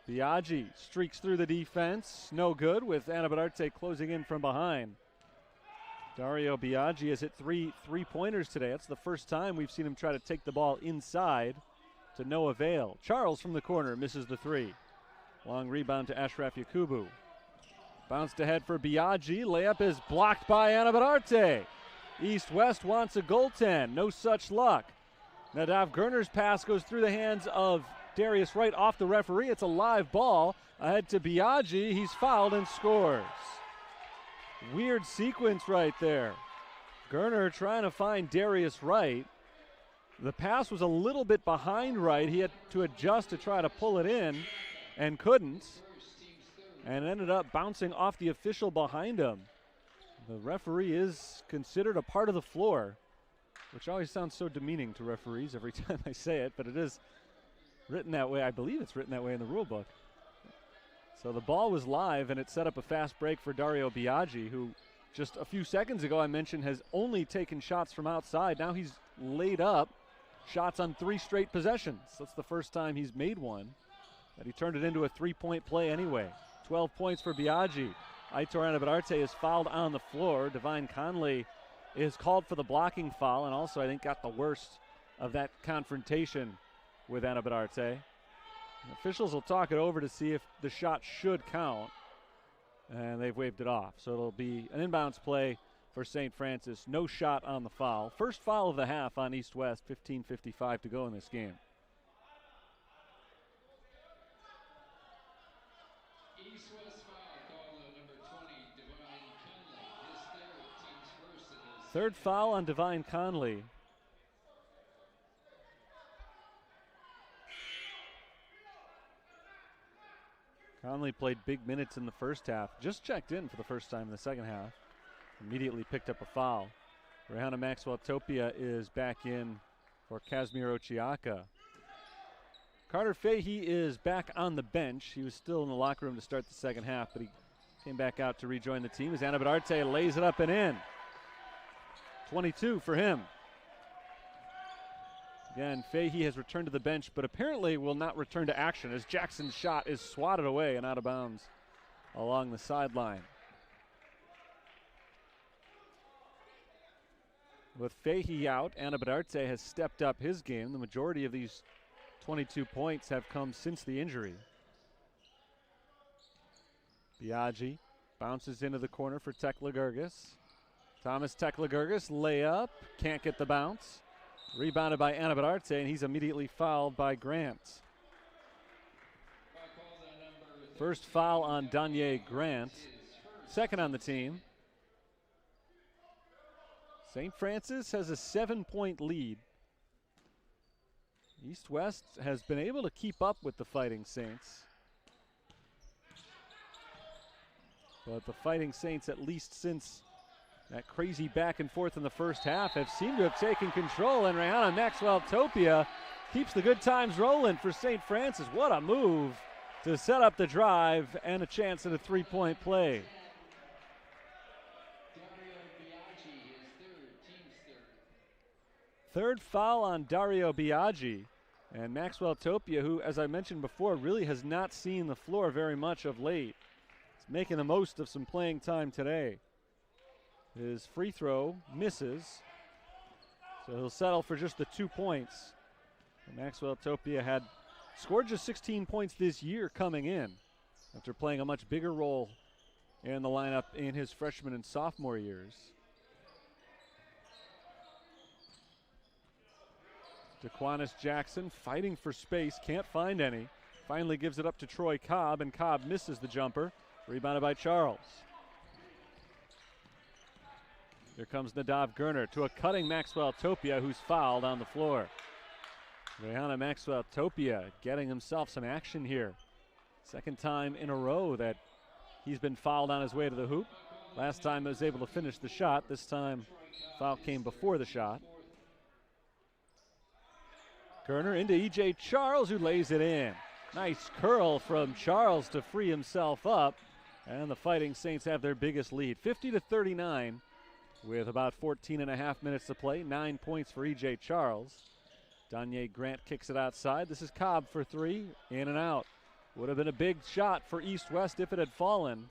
Biaggi streaks through the defense. No good with Anabararte closing in from behind. Dario Biaggi has hit 3 3-pointers today. That's the first time we've seen him try to take the ball inside to no avail. Charles from the corner misses the 3. Long rebound to Ashraf Yakubu. Bounced ahead for Biaggi. Layup is blocked by Anabararte. East West wants a goaltend. No such luck. Nadav Gerner's pass goes through the hands of Darius Wright off the referee. It's a live ball ahead to Biaggi. He's fouled and scores. Weird sequence right there. Gerner trying to find Darius Wright. The pass was a little bit behind Wright. He had to adjust to try to pull it in and couldn't, and ended up bouncing off the official behind him. The referee is considered a part of the floor, which always sounds so demeaning to referees every time I say it, but it is written that way. I believe it's written that way in the rule book. So the ball was live, and it set up a fast break for Dario Biaggi, who just a few seconds ago I mentioned has only taken shots from outside. Now he's laid up shots on 3 straight possessions. That's the first time he's made one, but he turned it into a 3-point play anyway. 12 points for Biaggi. Aitor Anabararte is fouled on the floor. Divine Conley is called for the blocking foul, and also I think got the worst of that confrontation with Anabararte. Officials will talk it over to see if the shot should count, and they've waved it off. So it'll be an inbounds play for St. Francis. No shot on the foul. First foul of the half on East West. 15:55 to go in this game. East West foul call on number 20, Divine Conley. His third, team's first in his Third foul on Divine Conley. Conley played big minutes in the first half. Just checked in for the first time in the second half. Immediately picked up a foul. Rehana Maxwell-Topia is back in for Kazmir Ochiaka. Carter Fahey is back on the bench. He was still in the locker room to start the second half, but he came back out to rejoin the team as Anabararte lays it up and in. 22 for him. Again, Fahey has returned to the bench, but apparently will not return to action as Jackson's shot is swatted away and out of bounds along the sideline. With Fahey out, Anabararte has stepped up his game. The majority of these 22 points have come since the injury. Biaggi Bounces into the corner for Tekla-Gerges. Thomas Tekla-Gerges, layup, can't get the bounce. Rebounded by Anabararte, and he's immediately fouled by Grant. First foul on Danye Grant, second on the team. St. Francis has a 7-point lead. East West has been able to keep up with the Fighting Saints. But the Fighting Saints, at least since that crazy back and forth in the first half, have seemed to have taken control, and Rihanna Maxwell-Topia keeps the good times rolling for St. Francis. What a move to set up the drive and a chance at a three-point play. Third foul on Dario Biaggi, and Maxwell-Topia, who, as I mentioned before, really has not seen the floor very much of late, is making the most of some playing time today. His free throw misses, so he'll settle for just the 2 points. Maxwell-Topia had scored just 16 points this year coming in after playing a much bigger role in the lineup in his freshman and sophomore years. Daquanis Jackson fighting for space, can't find any. Finally gives it up to Troy Cobb, and Cobb misses the jumper. Rebounded by Charles. Here comes Nadav Gerner to a cutting Maxwell-Topia, who's fouled on the floor. Rihanna Maxwell-Topia getting himself some action here. Second time in a row that he's been fouled on his way to the hoop. Last time he was able to finish the shot. This time foul came before the shot. Gerner into E.J. Charles, who lays it in. Nice curl from Charles to free himself up. And the Fighting Saints have their biggest lead, 50-39, with about 14 and a half minutes to play. 9 points for E.J. Charles. Danye Grant kicks it outside. This is Cobb for three, in and out. Would have been a big shot for East West if it had fallen.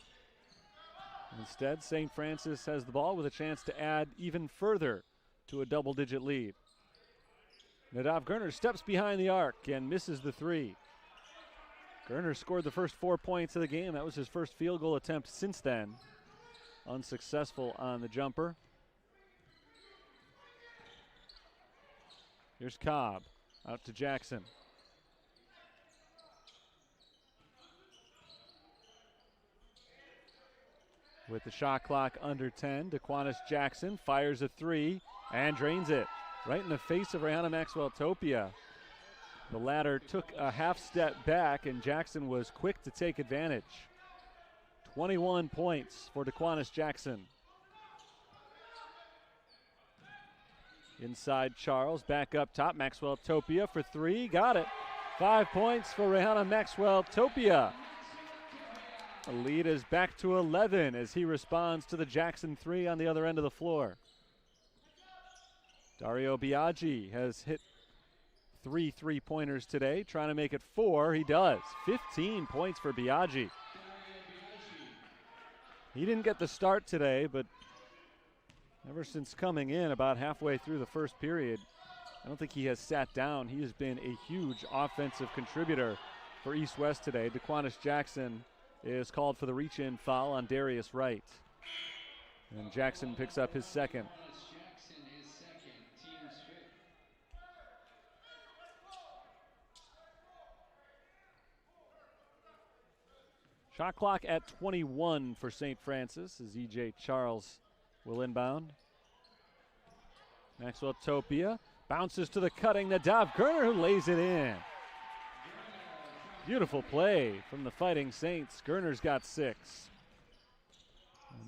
Instead, St. Francis has the ball with a chance to add even further to a double-digit lead. Nadav Gerner steps behind the arc and misses the three. Gerner scored the first 4 points of the game. That was his first field goal attempt since then. Unsuccessful on the jumper. Here's Cobb, out to Jackson. With the shot clock under 10, Daquanis Jackson fires a three and drains it right in the face of Rihanna Maxwell-Topia. The latter took a half step back, and Jackson was quick to take advantage. 21 points for Daquanis Jackson. Inside Charles, back up top, Maxwell-Topia for three, got it. 5 points for Rihanna Maxwell-Topia. The lead is back to 11 as he responds to the Jackson three on the other end of the floor. Dario Biaggi has hit 3 3-pointers today, trying to make it 4. He does. 15 points for Biaggi. He didn't get the start today, but ever since coming in about halfway through the first period, I don't think he has sat down. He has been a huge offensive contributor for East West today. Daquanis Jackson is called for the reach-in foul on Darius Wright. And Jackson picks up his second. Shot clock at 21 for St. Francis as E.J. Charles will inbound. Maxwell-Topia bounces to the cutting Nadav Gerner, who lays it in. Beautiful play from the Fighting Saints. Gerner's got 6.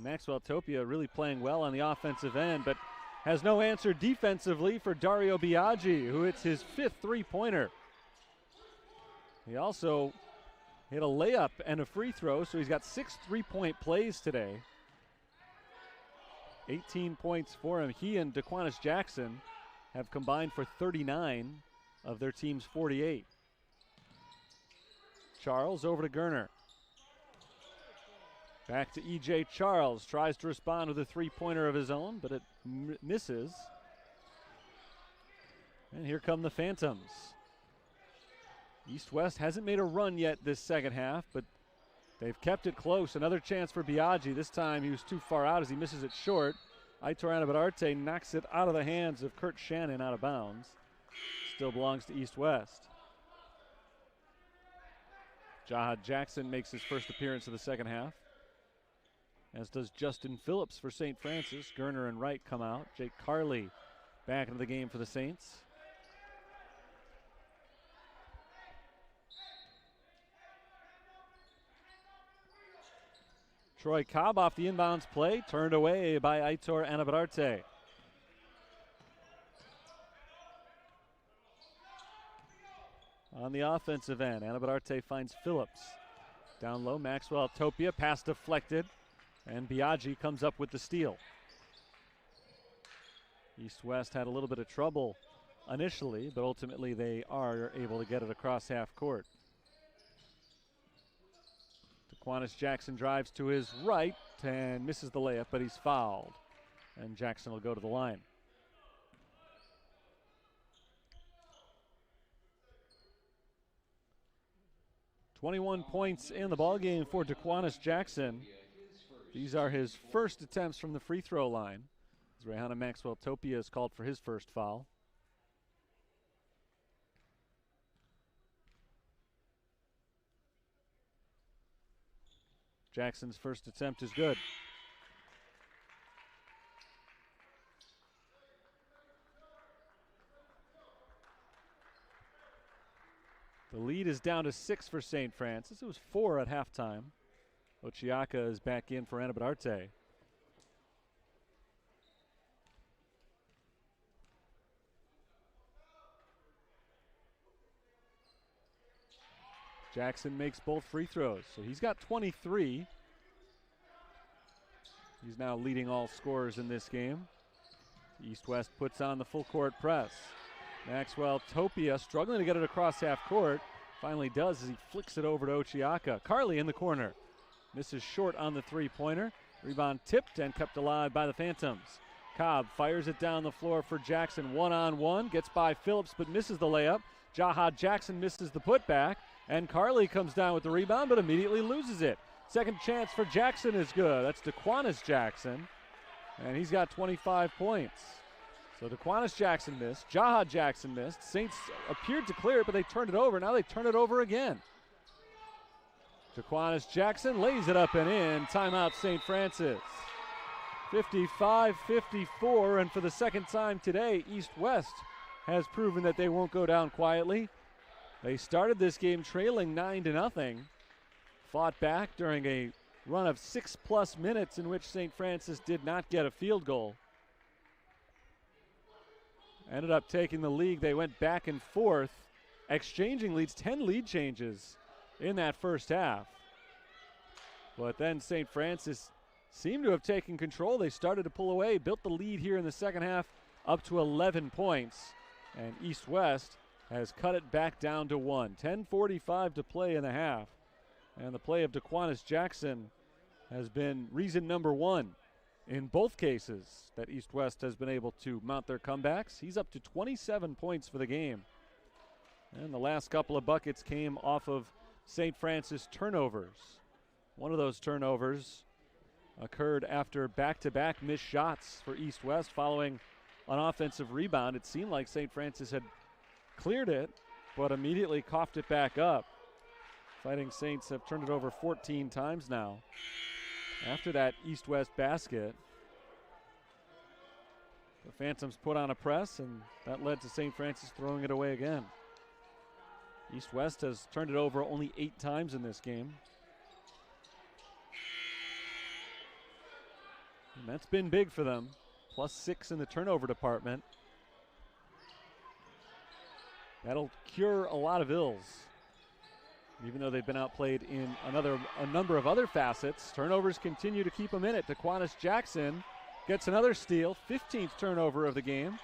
Maxwell-Topia really playing well on the offensive end, but has no answer defensively for Dario Biaggi, who hits his 5th three-pointer. He also hit a layup and a free throw, so he's got 6 3-point plays today. 18 points for him. He and Daquanis Jackson have combined for 39 of their team's 48. Charles over to Gerner. Back to E.J. Charles. Tries to respond with a three-pointer of his own, but it misses. And here come the Phantoms. East West hasn't made a run yet this second half, but They've kept it close. Another chance for Biaggi. This time he was too far out as he misses it short. Aitor Anabararte knocks it out of the hands of Kurt Shannon out of bounds. Still belongs to East West. Jahad Jackson makes his first appearance of the second half, as does Justin Phillips for St. Francis. Gerner and Wright come out. Jake Carley back into the game for the Saints. Troy Cobb off the inbounds play, turned away by Aitor Anabararte. On the offensive end, Anabararte finds Phillips. Down low, Maxwell Topia, pass deflected, and Biaggi comes up with the steal. East West had a little bit of trouble initially, but ultimately they are able to get it across half court. Daquanis Jackson drives to his right and misses the layup, but he's fouled. And Jackson will go to the line. "21 points in the ballgame for Daquanis Jackson. These are his first attempts from the free throw line, as Rehana Maxwell Topia is called for his first foul. Jackson's first attempt is good. The lead is down to 6 for St. Francis. It was 4 at halftime. Ochiaka is back in for Anabararte. Jackson makes both free throws, so he's got 23. He's now leading all scorers in this game. East West puts on the full court press. Maxwell Topia struggling to get it across half court. Finally does as he flicks it over to Ochiaka. Carley in the corner. Misses short on the three-pointer. Rebound tipped and kept alive by the Phantoms. Cobb fires it down the floor for Jackson. One-on-one. Gets by Phillips but misses the layup. Jahad Jackson misses the putback. And Carley comes down with the rebound but immediately loses it. Second chance for Jackson is good. That's Daquanis Jackson. And he's got 25 points. So Daquanis Jackson missed. Jahad Jackson missed. Saints appeared to clear it, but they turned it over. Now they turn it over again. Daquanis Jackson lays it up and in. Timeout St. Francis. 55-54, and for the second time today, East West has proven that they won't go down quietly. They started this game trailing 9-0, fought back during a run of 6+ minutes in which St. Francis did not get a field goal. Ended up taking the lead. They went back and forth, exchanging leads, 10 lead changes in that first half. But then St. Francis seemed to have taken control. They started to pull away, built the lead here in the second half up to 11 points. And East West has cut it back down to 1. 10:45 to play in the half. And the play of Daquanis Jackson has been reason number one in both cases that East West has been able to mount their comebacks. He's up to 27 points for the game. And the last couple of buckets came off of St. Francis turnovers. One of those turnovers occurred after back-to-back missed shots for East West following an offensive rebound. It seemed like St. Francis had cleared it, but immediately coughed it back up. Fighting Saints have turned it over 14 times now. After that East-West basket, the Phantoms put on a press, and that led to St. Francis throwing it away again. East-West has turned it over only 8 times in this game. And that's been big for them. +6 in the turnover department. That'll cure a lot of ills. Even though they've been outplayed in a number of other facets, turnovers continue to keep them in it. Daquanis Jackson gets another steal, 15th turnover of the game.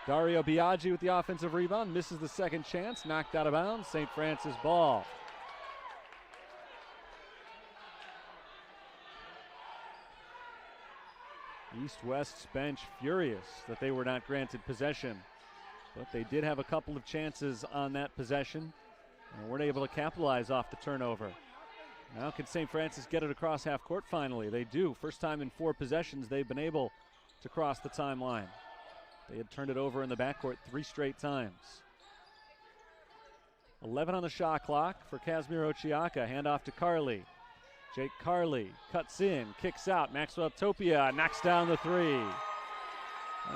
Dario Biaggi with the offensive rebound, misses the second chance, knocked out of bounds. St. Francis ball. East-West's bench furious that they were not granted possession, but they did have a couple of chances on that possession and weren't able to capitalize off the turnover. Now can St. Francis get it across half court finally? They do. First time in 4 possessions they've been able to cross the timeline. They had turned it over in the backcourt 3 straight times. 11 on the shot clock for Kazmir Ochiaka. Handoff to Carly. Jake Carly cuts in, kicks out. Maxwell Topia knocks down the 3.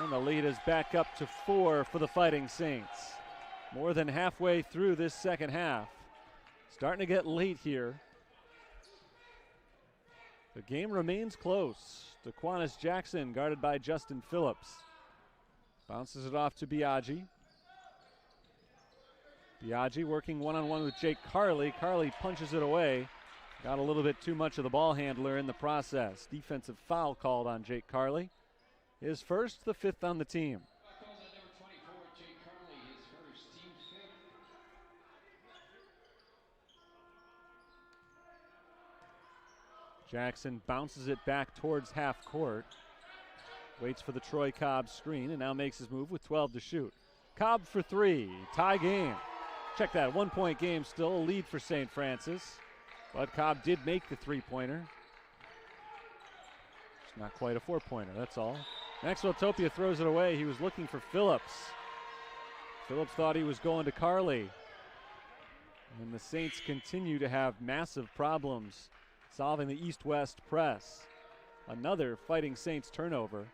And the lead is back up to 4 for the Fighting Saints. More than halfway through this second half. Starting to get late here. The game remains close. Daquanis Jackson guarded by Justin Phillips. Bounces it off to Biaggi. Biaggi working one-on-one with Jake Carly. Carly punches it away. Got a little bit too much of the ball handler in the process. Defensive foul called on Jake Carly. His first, the 5th on the team. Calls on number 24, Jake Carly, his first, team 5th. Jackson bounces it back towards half court. Waits for the Troy Cobb screen and now makes his move with 12 to shoot. Cobb for 3, tie game. Check that, 1-point game still, a lead for St. Francis. But Cobb did make the 3-pointer. It's not quite a 4-pointer, that's all. Maxwell Topia throws it away. He was looking for Phillips. Phillips thought he was going to Carly. And the Saints continue to have massive problems solving the east-west press. Another Fighting Saints turnover.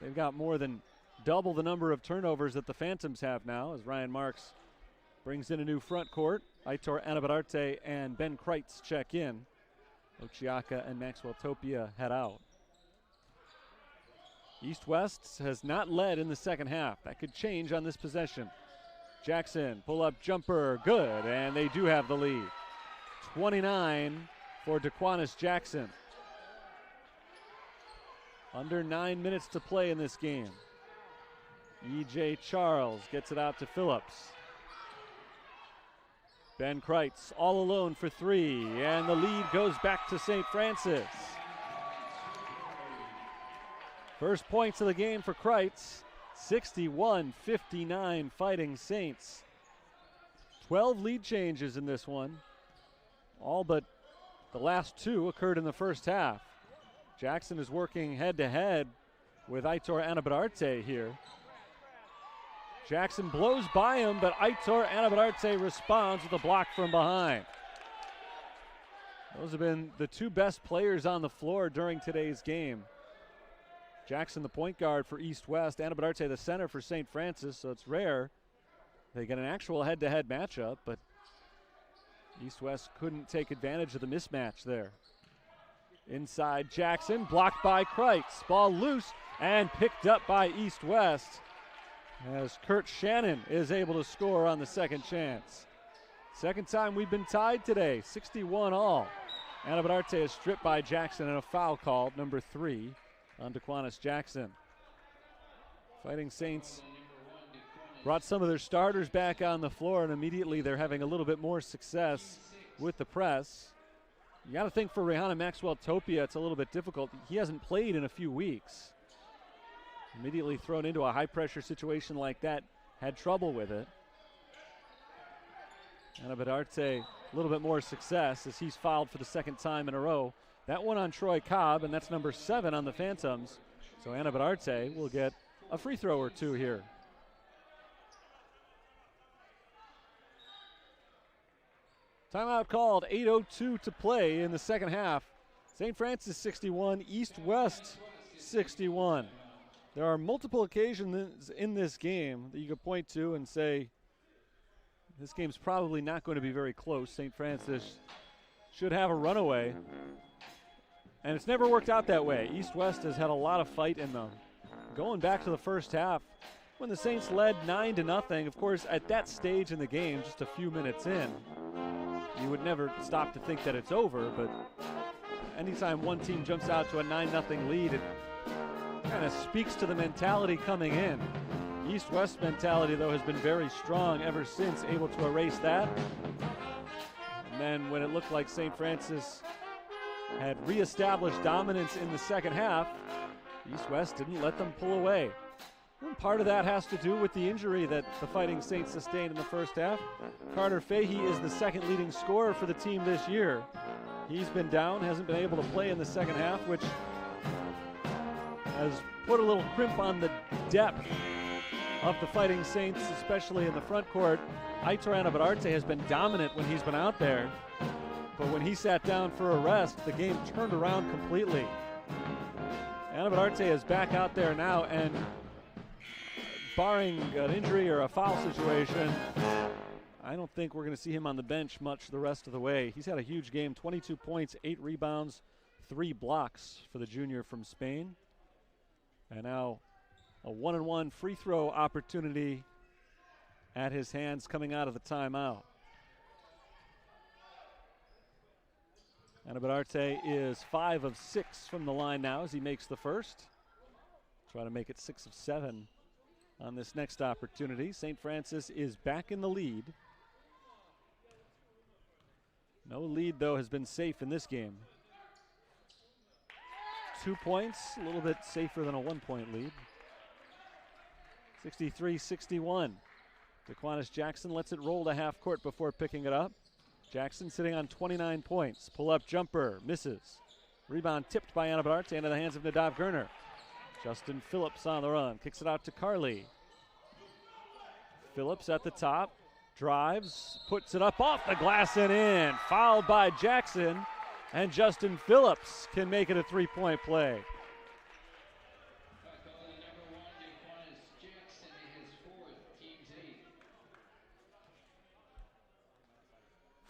They've got more than double the number of turnovers that the Phantoms have now as Ryan Marks brings in a new front court. Aitor Anabararte and Ben Kreitz check in. Ochiaka and Maxwell Topia head out. East-West has not led in the second half. That could change on this possession. Jackson, pull-up jumper, good, and they do have the lead. 29 for Daquanis Jackson. Under 9 minutes to play in this game. E.J. Charles gets it out to Phillips. Ben Kreitz all alone for 3, and the lead goes back to St. Francis. First points of the game for Kreitz, 61-59 Fighting Saints. 12 lead changes in this one. All but the last 2 occurred in the first half. Jackson is working head-to-head with Aitor Anabararte here. Jackson blows by him, but Aitor Anabararte responds with a block from behind. Those have been the 2 best players on the floor during today's game. Jackson, the point guard for East-West, Anabararte, the center for St. Francis, so it's rare they get an actual head-to-head matchup, but East-West couldn't take advantage of the mismatch there. Inside Jackson, blocked by Kreitz. Ball loose and picked up by East-West as Kurt Shannon is able to score on the second chance. Second time we've been tied today, 61 all. Anabararte is stripped by Jackson and a foul called, number 3 on Daquanis Jackson. Fighting Saints brought some of their starters back on the floor, and immediately they're having a little bit more success with the press. You got to think for Rehana Maxwell Topia, it's a little bit difficult. He hasn't played in a few weeks. Immediately thrown into a high-pressure situation like that, had trouble with it. Anabararte, a little bit more success as he's fouled for the second time in a row. That one on Troy Cobb, and that's number 7 on the Phantoms. So Anabararte will get a free throw or 2 here. Timeout called, 8:02 to play in the second half. St. Francis 61, East-West 61. There are multiple occasions in this game that you could point to and say, this game's probably not going to be very close. St. Francis should have a runaway. And it's never worked out that way. East-West has had a lot of fight in them. Going back to the first half, when the Saints led 9-0, of course, at that stage in the game, just a few minutes in, you would never stop to think that it's over, but anytime one team jumps out to a 9-0 lead, it kind of speaks to the mentality coming in. East-West mentality, though, has been very strong ever since, able to erase that. And then when it looked like St. Francis had reestablished dominance in the second half, East-West didn't let them pull away. And part of that has to do with the injury that the Fighting Saints sustained in the first half. Carter Fahey is the second leading scorer for the team this year. He's been down, hasn't been able to play in the second half, which has put a little crimp on the depth of the Fighting Saints, especially in the front court. Aitor Anabadarte has been dominant when he's been out there, but when he sat down for a rest, the game turned around completely. Anabadarte is back out there now, and barring an injury or a foul situation, I don't think we're going to see him on the bench much the rest of the way. He's had a huge game, 22 points, 8 rebounds, 3 blocks for the junior from Spain. And now a 1-on-1 free throw opportunity at his hands coming out of the timeout. Anabadarte is 5 of 6 from the line now as he makes the first. Try to make it 6 of 7 on this next opportunity. St. Francis is back in the lead. No lead, though, has been safe in this game. 2 points, a little bit safer than a 1-point lead. 63-61. Daquanis Jackson lets it roll to half court before picking it up. Jackson sitting on 29 points. Pull-up jumper, misses. Rebound tipped by Anabadarte into the hands of Nadav Gerner. Justin Phillips on the run, kicks it out to Carly. Phillips at the top, drives, puts it up off the glass and in. Fouled by Jackson, and Justin Phillips can make it a 3-point play.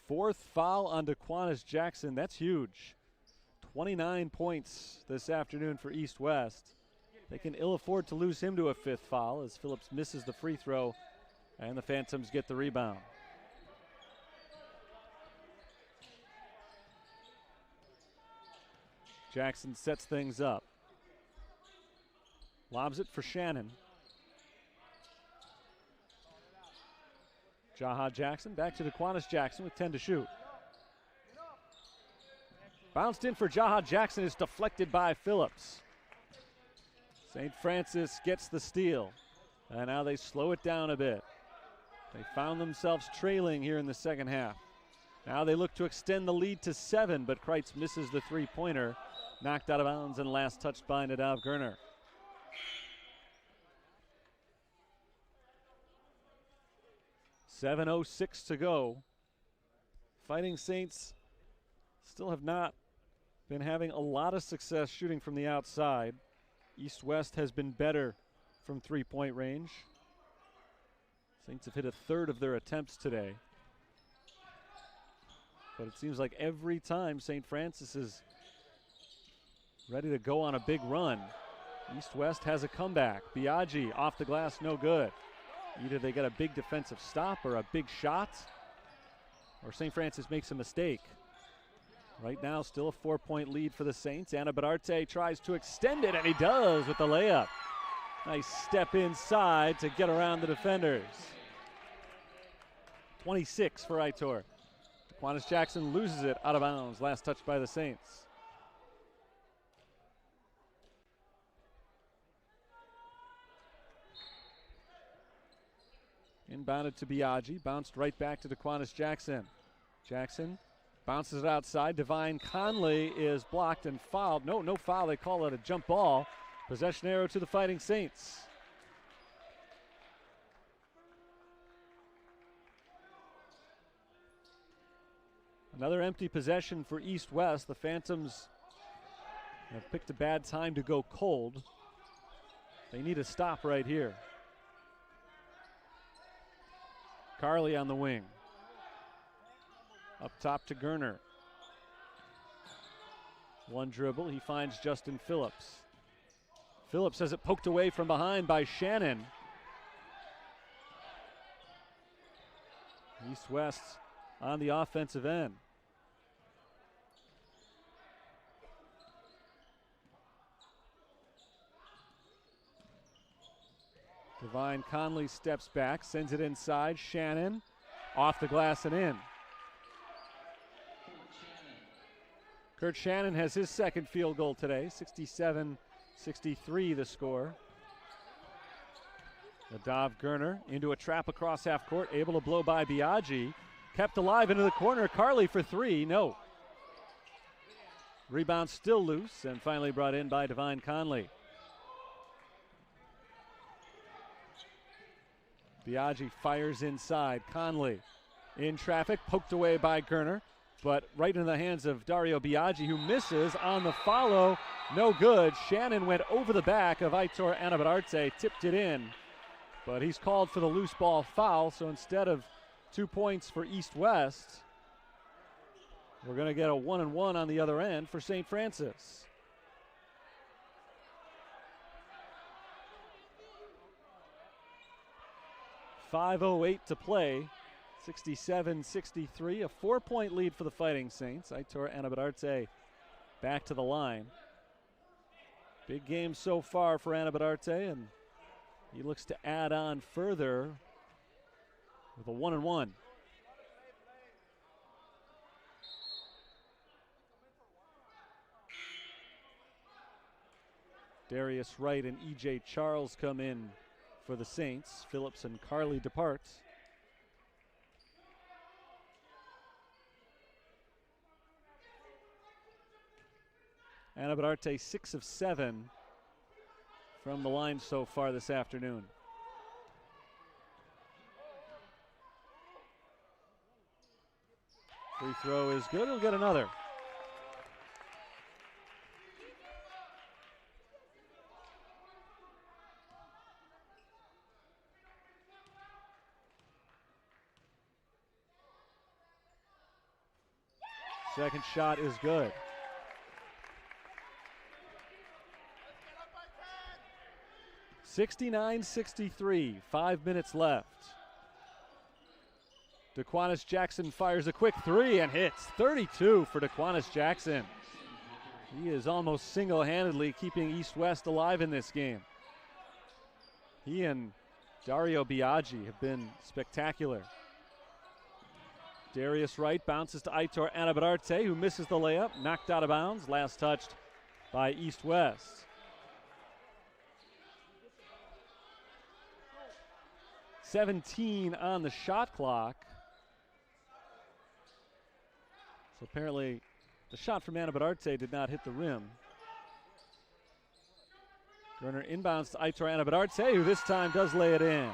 Fourth foul on Daquanis Jackson. That's huge. 29 points this afternoon for East West. They can ill afford to lose him to a 5th foul as Phillips misses the free throw and the Phantoms get the rebound. Jackson sets things up. Lobs it for Shannon. Jaha Jackson back to Daquanis Jackson with 10 to shoot. Bounced in for Jaha Jackson, is deflected by Phillips. St. Francis gets the steal, and now they slow it down a bit. They found themselves trailing here in the second half. Now they look to extend the lead to 7, but Kreitz misses the three-pointer, knocked out of bounds and last touched by Nadav Gerner. .706 to go. Fighting Saints still have not been having a lot of success shooting from the outside. East-West has been better from three-point range. Saints have hit a third of their attempts today. But it seems like every time St. Francis is ready to go on a big run, East-West has a comeback. Biaggi off the glass, no good. Either they get a big defensive stop or a big shot, or St. Francis makes a mistake. Right now, still a 4-point lead for the Saints. Anabadarte tries to extend it, and he does with the layup. Nice step inside to get around the defenders. 26 for Aitor. Daquanis Jackson loses it out of bounds. Last touch by the Saints. Inbounded to Biaggi, bounced right back to Daquanis Jackson. Jackson bounces it outside. Devine Conley is blocked and fouled. No foul. They call it a jump ball. Possession arrow to the Fighting Saints. Another empty possession for East-West. The Phantoms have picked a bad time to go cold. They need a stop right here. Carly on the wing. Up top to Gerner. One dribble, he finds Justin Phillips. Phillips has it poked away from behind by Shannon. East-West on the offensive end. Devine Conley steps back, sends it inside. Shannon off the glass and in. Kurt Shannon has his second field goal today, 67-63 the score. Nadav Gerner into a trap across half court, able to blow by Biaggi. Kept alive into the corner, Carly for three, no. Rebound still loose and finally brought in by Devine Conley. Biaggi fires inside. Conley in traffic, poked away by Gerner, but right into the hands of Dario Biaggi, who misses on the follow. No good. Shannon went over the back of Aitor Anabararte, tipped it in, but he's called for the loose ball foul, so instead of 2 points for East-West, we're going to get a 1-and-1 on the other end for St. Francis. .508 to play, 67-63, a 4-point lead for the Fighting Saints. Aitor Anabararte back to the line. Big game so far for Anabararte, and he looks to add on further with a 1-and-1. Darius Wright and E.J. Charles come in for the Saints. Phillips and Carley depart. Anabararte 6 of 7 from the line so far this afternoon. Free throw is good. He'll get another. Second shot is good. (69-63), 5 minutes left. Daquanis Jackson fires a quick three and hits. 32 for Daquanis Jackson. He is almost single-handedly keeping East-West alive in this game. He and Dario Biaggi have been spectacular. Darius Wright bounces to Aitor Anabararte, who misses the layup, knocked out of bounds, last touched by East-West. .17 on the shot clock. So apparently the shot from Anabararte did not hit the rim. Gerner inbounds to Aitor Anabararte, who this time does lay it in.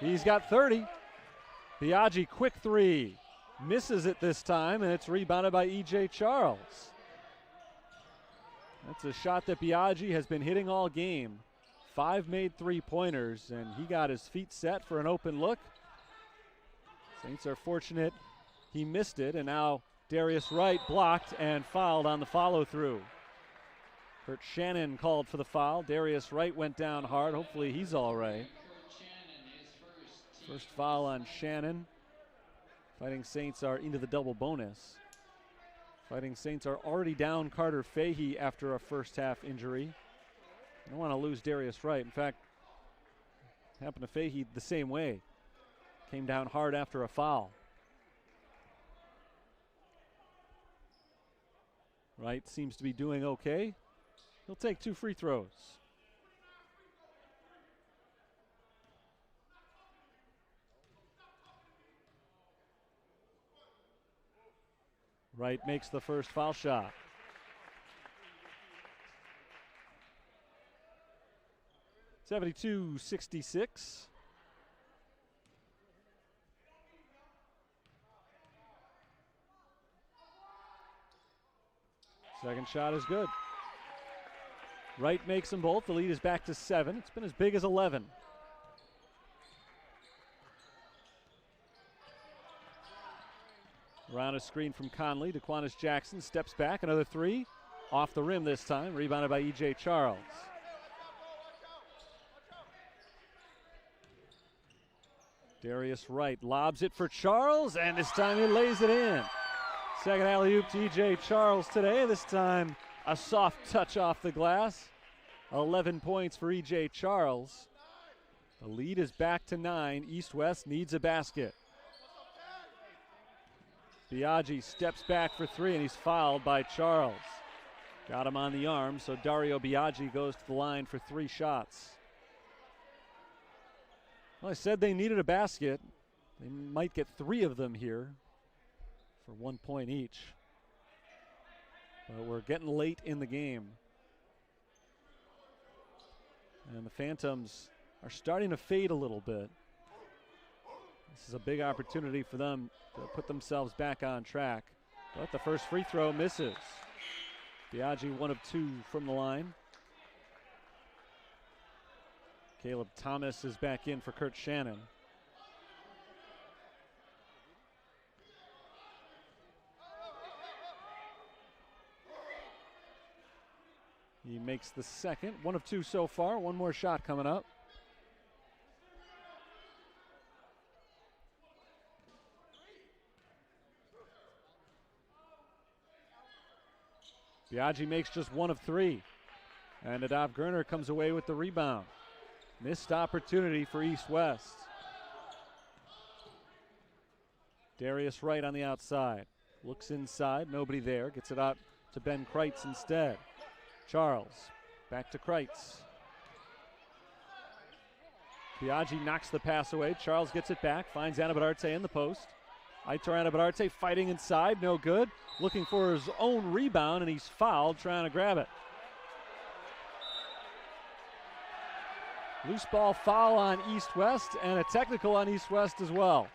He's got 30. Biaggi, quick three. Misses it this time, and it's rebounded by E.J. Charles. That's a shot that Biaggi has been hitting all game. 5 made three-pointers, and he got his feet set for an open look. Saints are fortunate he missed it, and now Darius Wright blocked and fouled on the follow-through. Kurt Shannon called for the foul. Darius Wright went down hard. Hopefully he's all right. First foul on Shannon. Fighting Saints are into the double bonus. Fighting Saints are already down Carter Fahey after a first-half injury. I don't want to lose Darius Wright. In fact, happened to Fahey the same way. Came down hard after a foul. Wright seems to be doing okay. He'll take 2 free throws. Wright makes the first foul shot. (72-66). Second shot is good. Wright makes them both. The lead is back to 7. It's been as big as 11. Around a screen from Conley. Daquanis Jackson steps back. Another three. Off the rim this time. Rebounded by E.J. Charles. Darius Wright lobs it for Charles, and this time he lays it in. Second alley-oop to E.J. Charles today. This time a soft touch off the glass. 11 points for E.J. Charles. The lead is back to 9. East-West needs a basket. Biaggi steps back for 3, and he's fouled by Charles. Got him on the arm, so Dario Biaggi goes to the line for 3 shots. Well, I said they needed a basket. They might get 3 of them here for 1 point each. But we're getting late in the game. And the Phantoms are starting to fade a little bit. This is a big opportunity for them to put themselves back on track. But the first free throw misses. Biaggi 1 of 2 from the line. Caleb Thomas is back in for Kurt Shannon. He makes the second. 1 of 2 so far. One more shot coming up. Biaggi makes just 1 of 3. And Nadav Gerner comes away with the rebound. Missed opportunity for East-West. Darius Wright on the outside. Looks inside, nobody there. Gets it out to Ben Kreitz instead. Charles, back to Kreitz. Biaggi knocks the pass away. Charles gets it back, finds Anabadarte in the post. Aitor Anabadarte fighting inside, no good. Looking for his own rebound, and he's fouled trying to grab it. Loose ball foul on East-West, and a technical on East-West as well.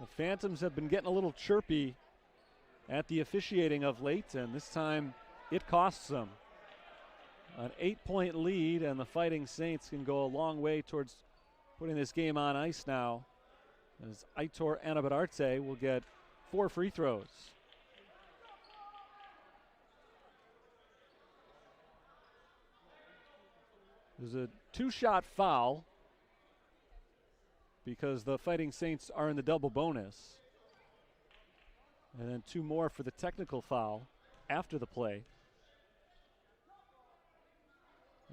The Phantoms have been getting a little chirpy at the officiating of late, and this time it costs them. An 8-point lead, and the Fighting Saints can go a long way towards putting this game on ice now, as Aitor Anabadarte will get 4 free throws. There's a 2-shot foul because the Fighting Saints are in the double bonus. And then 2 more for the technical foul after the play.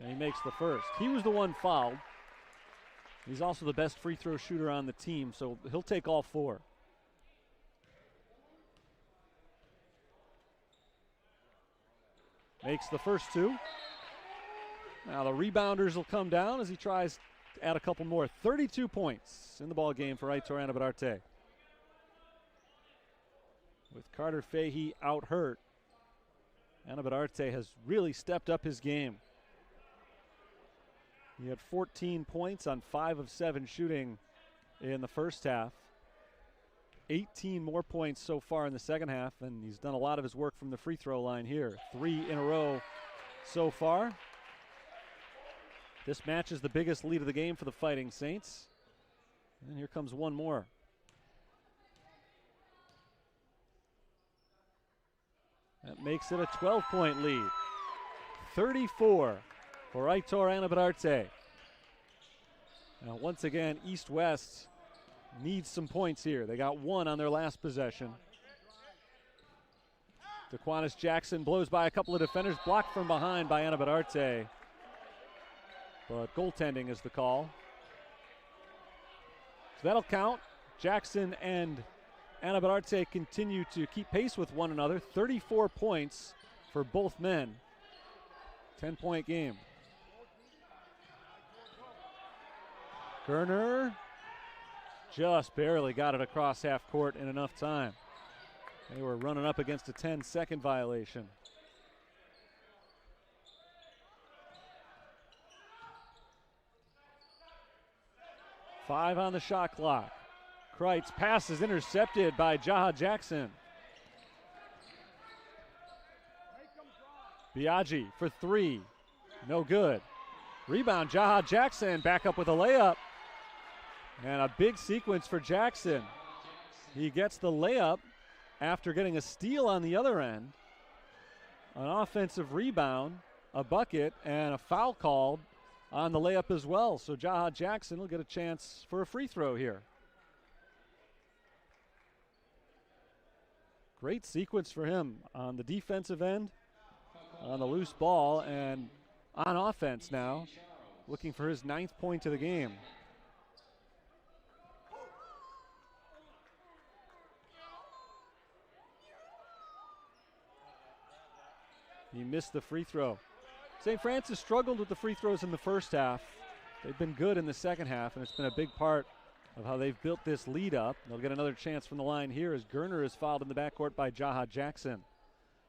And he makes the first. He was the one fouled. He's also the best free throw shooter on the team, so he'll take all 4. Makes the first 2. Now the rebounders will come down as he tries to add a couple more. 32 points in the ball game for Aitor Anabadarte. With Carter Fahey out hurt, Anabadarte has really stepped up his game. He had 14 points on 5 of 7 shooting in the first half. 18 more points so far in the second half, and he's done a lot of his work from the free throw line here. 3 in a row so far. This match is the biggest lead of the game for the Fighting Saints. And here comes one more. That makes it a 12-point lead. 34 for Aitor Anabadarte. Now once again, East-West needs some points here. They got 1 on their last possession. Daquanis Jackson blows by a couple of defenders, blocked from behind by Anabadarte. But goaltending is the call. So that'll count. Jackson and Anabadarte continue to keep pace with one another. 34 points for both men. 10-point game. Gerner just barely got it across half court in enough time. They were running up against a 10-second violation. Five on the shot clock. Kreitz pass is intercepted by Jaha Jackson. Biaggi for 3. No good. Rebound, Jaha Jackson back up with a layup. And a big sequence for Jackson. He gets the layup after getting a steal on the other end. An offensive rebound, a bucket, and a foul called on the layup as well. So Jaha Jackson will get a chance for a free throw here. Great sequence for him on the defensive end, on the loose ball, and on offense now, looking for his 9th point of the game. He missed the free throw. St. Francis struggled with the free throws in the first half. They've been good in the second half, and it's been a big part of how they've built this lead up. They'll get another chance from the line here as Gerner is fouled in the backcourt by Jaha Jackson.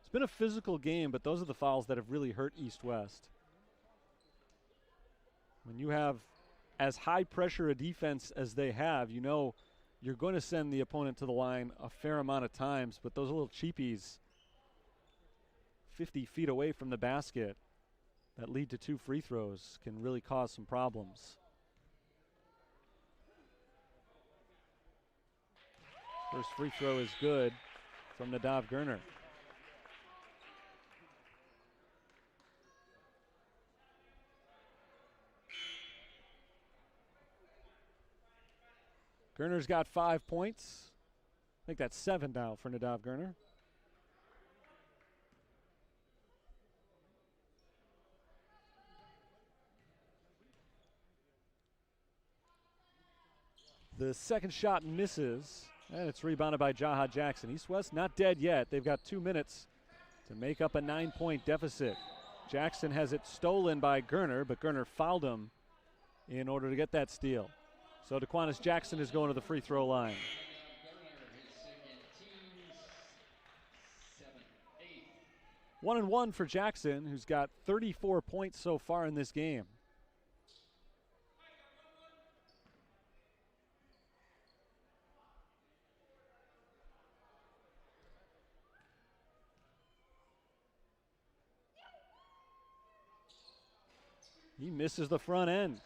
It's been a physical game, but those are the fouls that have really hurt East-West. When you have as high pressure a defense as they have, you know you're going to send the opponent to the line a fair amount of times, but those little cheapies 50 feet away from the basket that lead to 2 free throws can really cause some problems. First free throw is good from Nadav Gerner. Gerner's got 5 points. I think that's 7 now for Nadav Gerner. The second shot misses, and it's rebounded by Jaha Jackson. East-West not dead yet. They've got 2 minutes to make up a 9-point deficit. Jackson has it stolen by Gerner, but Gerner fouled him in order to get that steal. So DeQuanis Jackson is going to the free throw line. 1-1 for Jackson, who's got 34 points so far in this game. He misses the front end.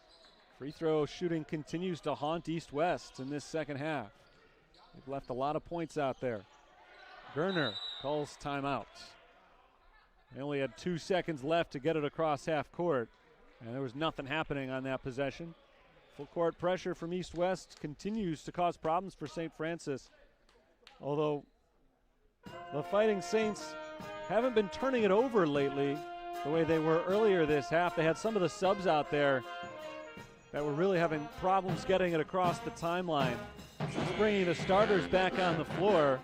Free throw shooting continues to haunt East-West in this second half. They've left a lot of points out there. Gerner calls timeout. They only had 2 seconds left to get it across half court, and there was nothing happening on that possession. Full court pressure from East-West continues to cause problems for St. Francis, although the Fighting Saints haven't been turning it over lately the way they were earlier this half. They had some of the subs out there that were really having problems getting it across the timeline. Just bringing the starters back on the floor.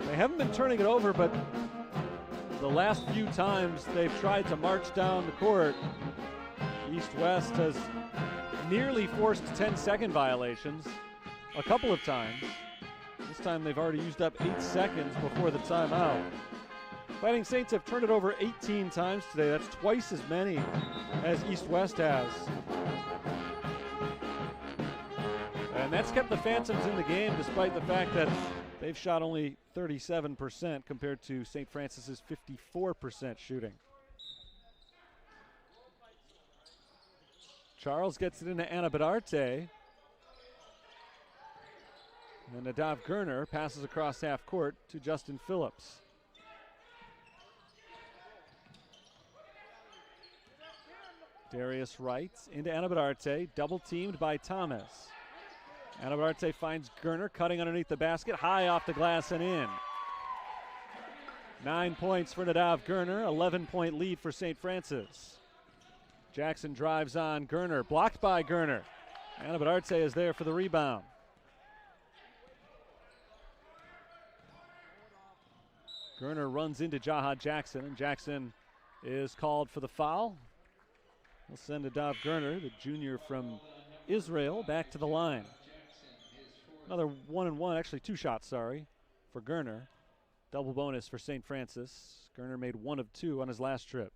They haven't been turning it over, but the last few times they've tried to march down the court, East-West has nearly forced 10-second violations a couple of times. This time they've already used up 8 seconds before the timeout. Fighting Saints have turned it over 18 times today. That's twice as many as East-West has. And that's kept the Phantoms in the game despite the fact that they've shot only 37% compared to St. Francis's 54% shooting. Charles gets it into Anabadarte. And Nadav Gerner passes across half court to Justin Phillips. Darius Wright into Anabadarte, double teamed by Thomas. Anabadarte finds Gerner cutting underneath the basket, high off the glass and in. 9 points for Nadav Gerner, 11-point lead for St. Francis. Jackson drives on Gerner, blocked by Gerner. Anabadarte is there for the rebound. Gerner runs into Jaha Jackson, and Jackson is called for the foul. We'll send Nadav Gerner, the junior from Israel, back to the line. Another 1-1, actually 2 shots, sorry, for Gerner. Double bonus for St. Francis. Gerner made 1 of 2 on his last trip.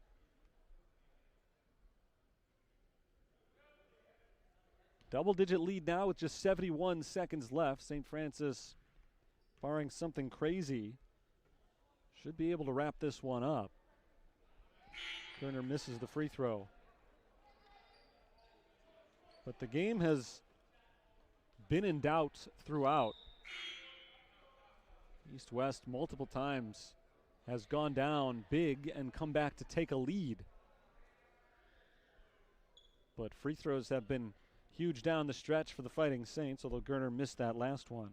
Double-digit lead now with just 71 seconds left. St. Francis, barring something crazy, should be able to wrap this one up. Gerner misses the free throw. But the game has been in doubt throughout. East-West multiple times has gone down big and come back to take a lead. But free throws have been huge down the stretch for the Fighting Saints, although Gerner missed that last one.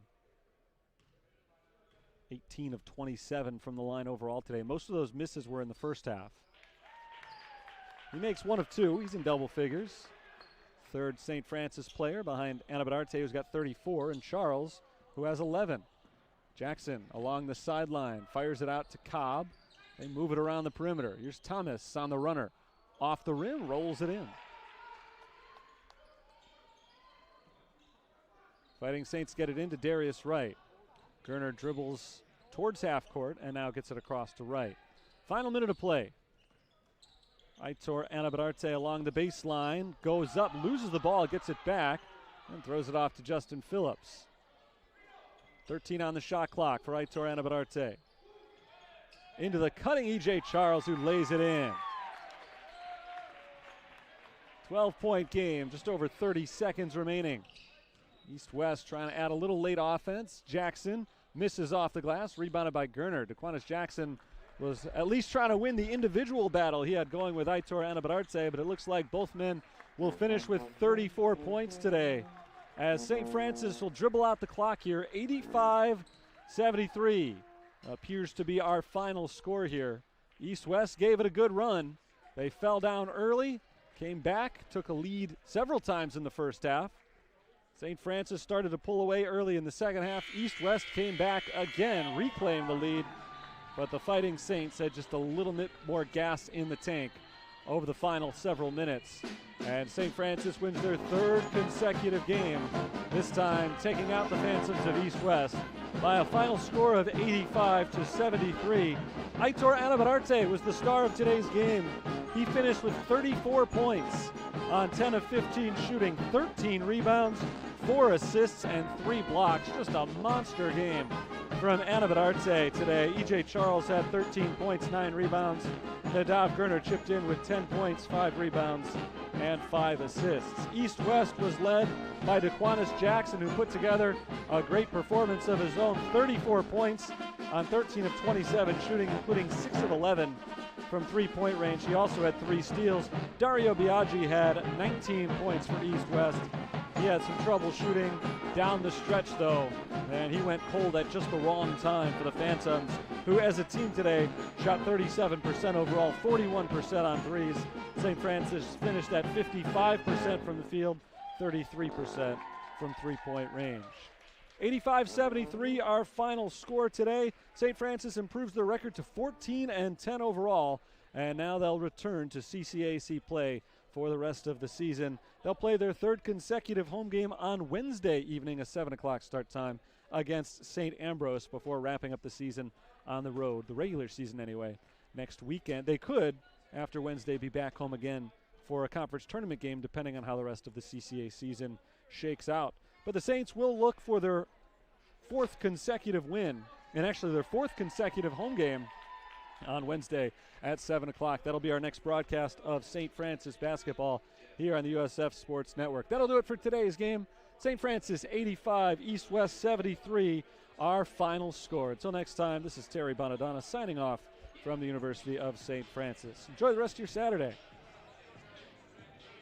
18 of 27 from the line overall today. Most of those misses were in the first half. He makes 1 of 2. He's in double figures. Third St. Francis player behind Anabadarte, who's got 34, and Charles, who has 11. Jackson along the sideline, fires it out to Cobb. They move it around the perimeter. Here's Thomas on the runner. Off the rim, rolls it in. Fighting Saints get it into Darius Wright. Gerner dribbles towards half court and now gets it across to Wright. Final minute of play. Aitor Anabararte along the baseline, goes up, loses the ball, gets it back, and throws it off to Justin Phillips. 13 on the shot clock for Aitor Anabararte. Into the cutting E.J. Charles, who lays it in. 12-point game, just over 30 seconds remaining. East-West trying to add a little late offense. Jackson misses off the glass, rebounded by Gerner. DeQuanis Jackson was at least trying to win the individual battle he had going with Aitor Anabararte, but it looks like both men will finish with 34 points today, as St. Francis will dribble out the clock here. 85-73 appears to be our final score here. East-West gave it a good run. They fell down early, came back, took a lead several times in the first half. St. Francis started to pull away early in the second half. East-West came back again, reclaimed the lead, but the Fighting Saints had just a little bit more gas in the tank over the final several minutes. And St. Francis wins their third consecutive game, this time taking out the Phantoms of East-West by a final score of 85-73. Aitor Anabararte was the star of today's game. He finished with 34 points on 10 of 15 shooting, 13 rebounds, 4 assists, and 3 blocks. Just a monster game from Anabararte today. E.J. Charles had 13 points, 9 rebounds. Nadav Gerner chipped in with 10 points, 5 rebounds, and 5 assists. East-West was led by DeQuanis Jackson, who put together a great performance of his own. 34 points on 13 of 27 shooting, including 6 of 11 from three-point range. He also had 3 steals. Dario Biaggi had 19 points for East-West. He had some trouble shooting down the stretch, though, and he went cold at just the wrong time for the Phantoms, who as a team today shot 37% overall, 41% on threes. St. Francis finished at 55% from the field, 33% from three-point range. 85-73, our final score today. St. Francis improves their record to 14-10 overall, and now they'll return to CCAC play for the rest of the season. They'll play their third consecutive home game on Wednesday evening, a 7 o'clock start time, against St. Ambrose before wrapping up the season on the road, the regular season anyway, next weekend. They could, after Wednesday, be back home again for a conference tournament game, depending on how the rest of the CCA season shakes out. But the Saints will look for their 4th consecutive win, and actually their 4th consecutive home game on Wednesday at 7 o'clock. That'll be our next broadcast of St. Francis basketball here on the USF Sports Network. That'll do it for today's game. St. Francis 85, East-West 73, our final score. Until next time, this is Terry Bonadonna signing off from the University of St. Francis. Enjoy the rest of your Saturday.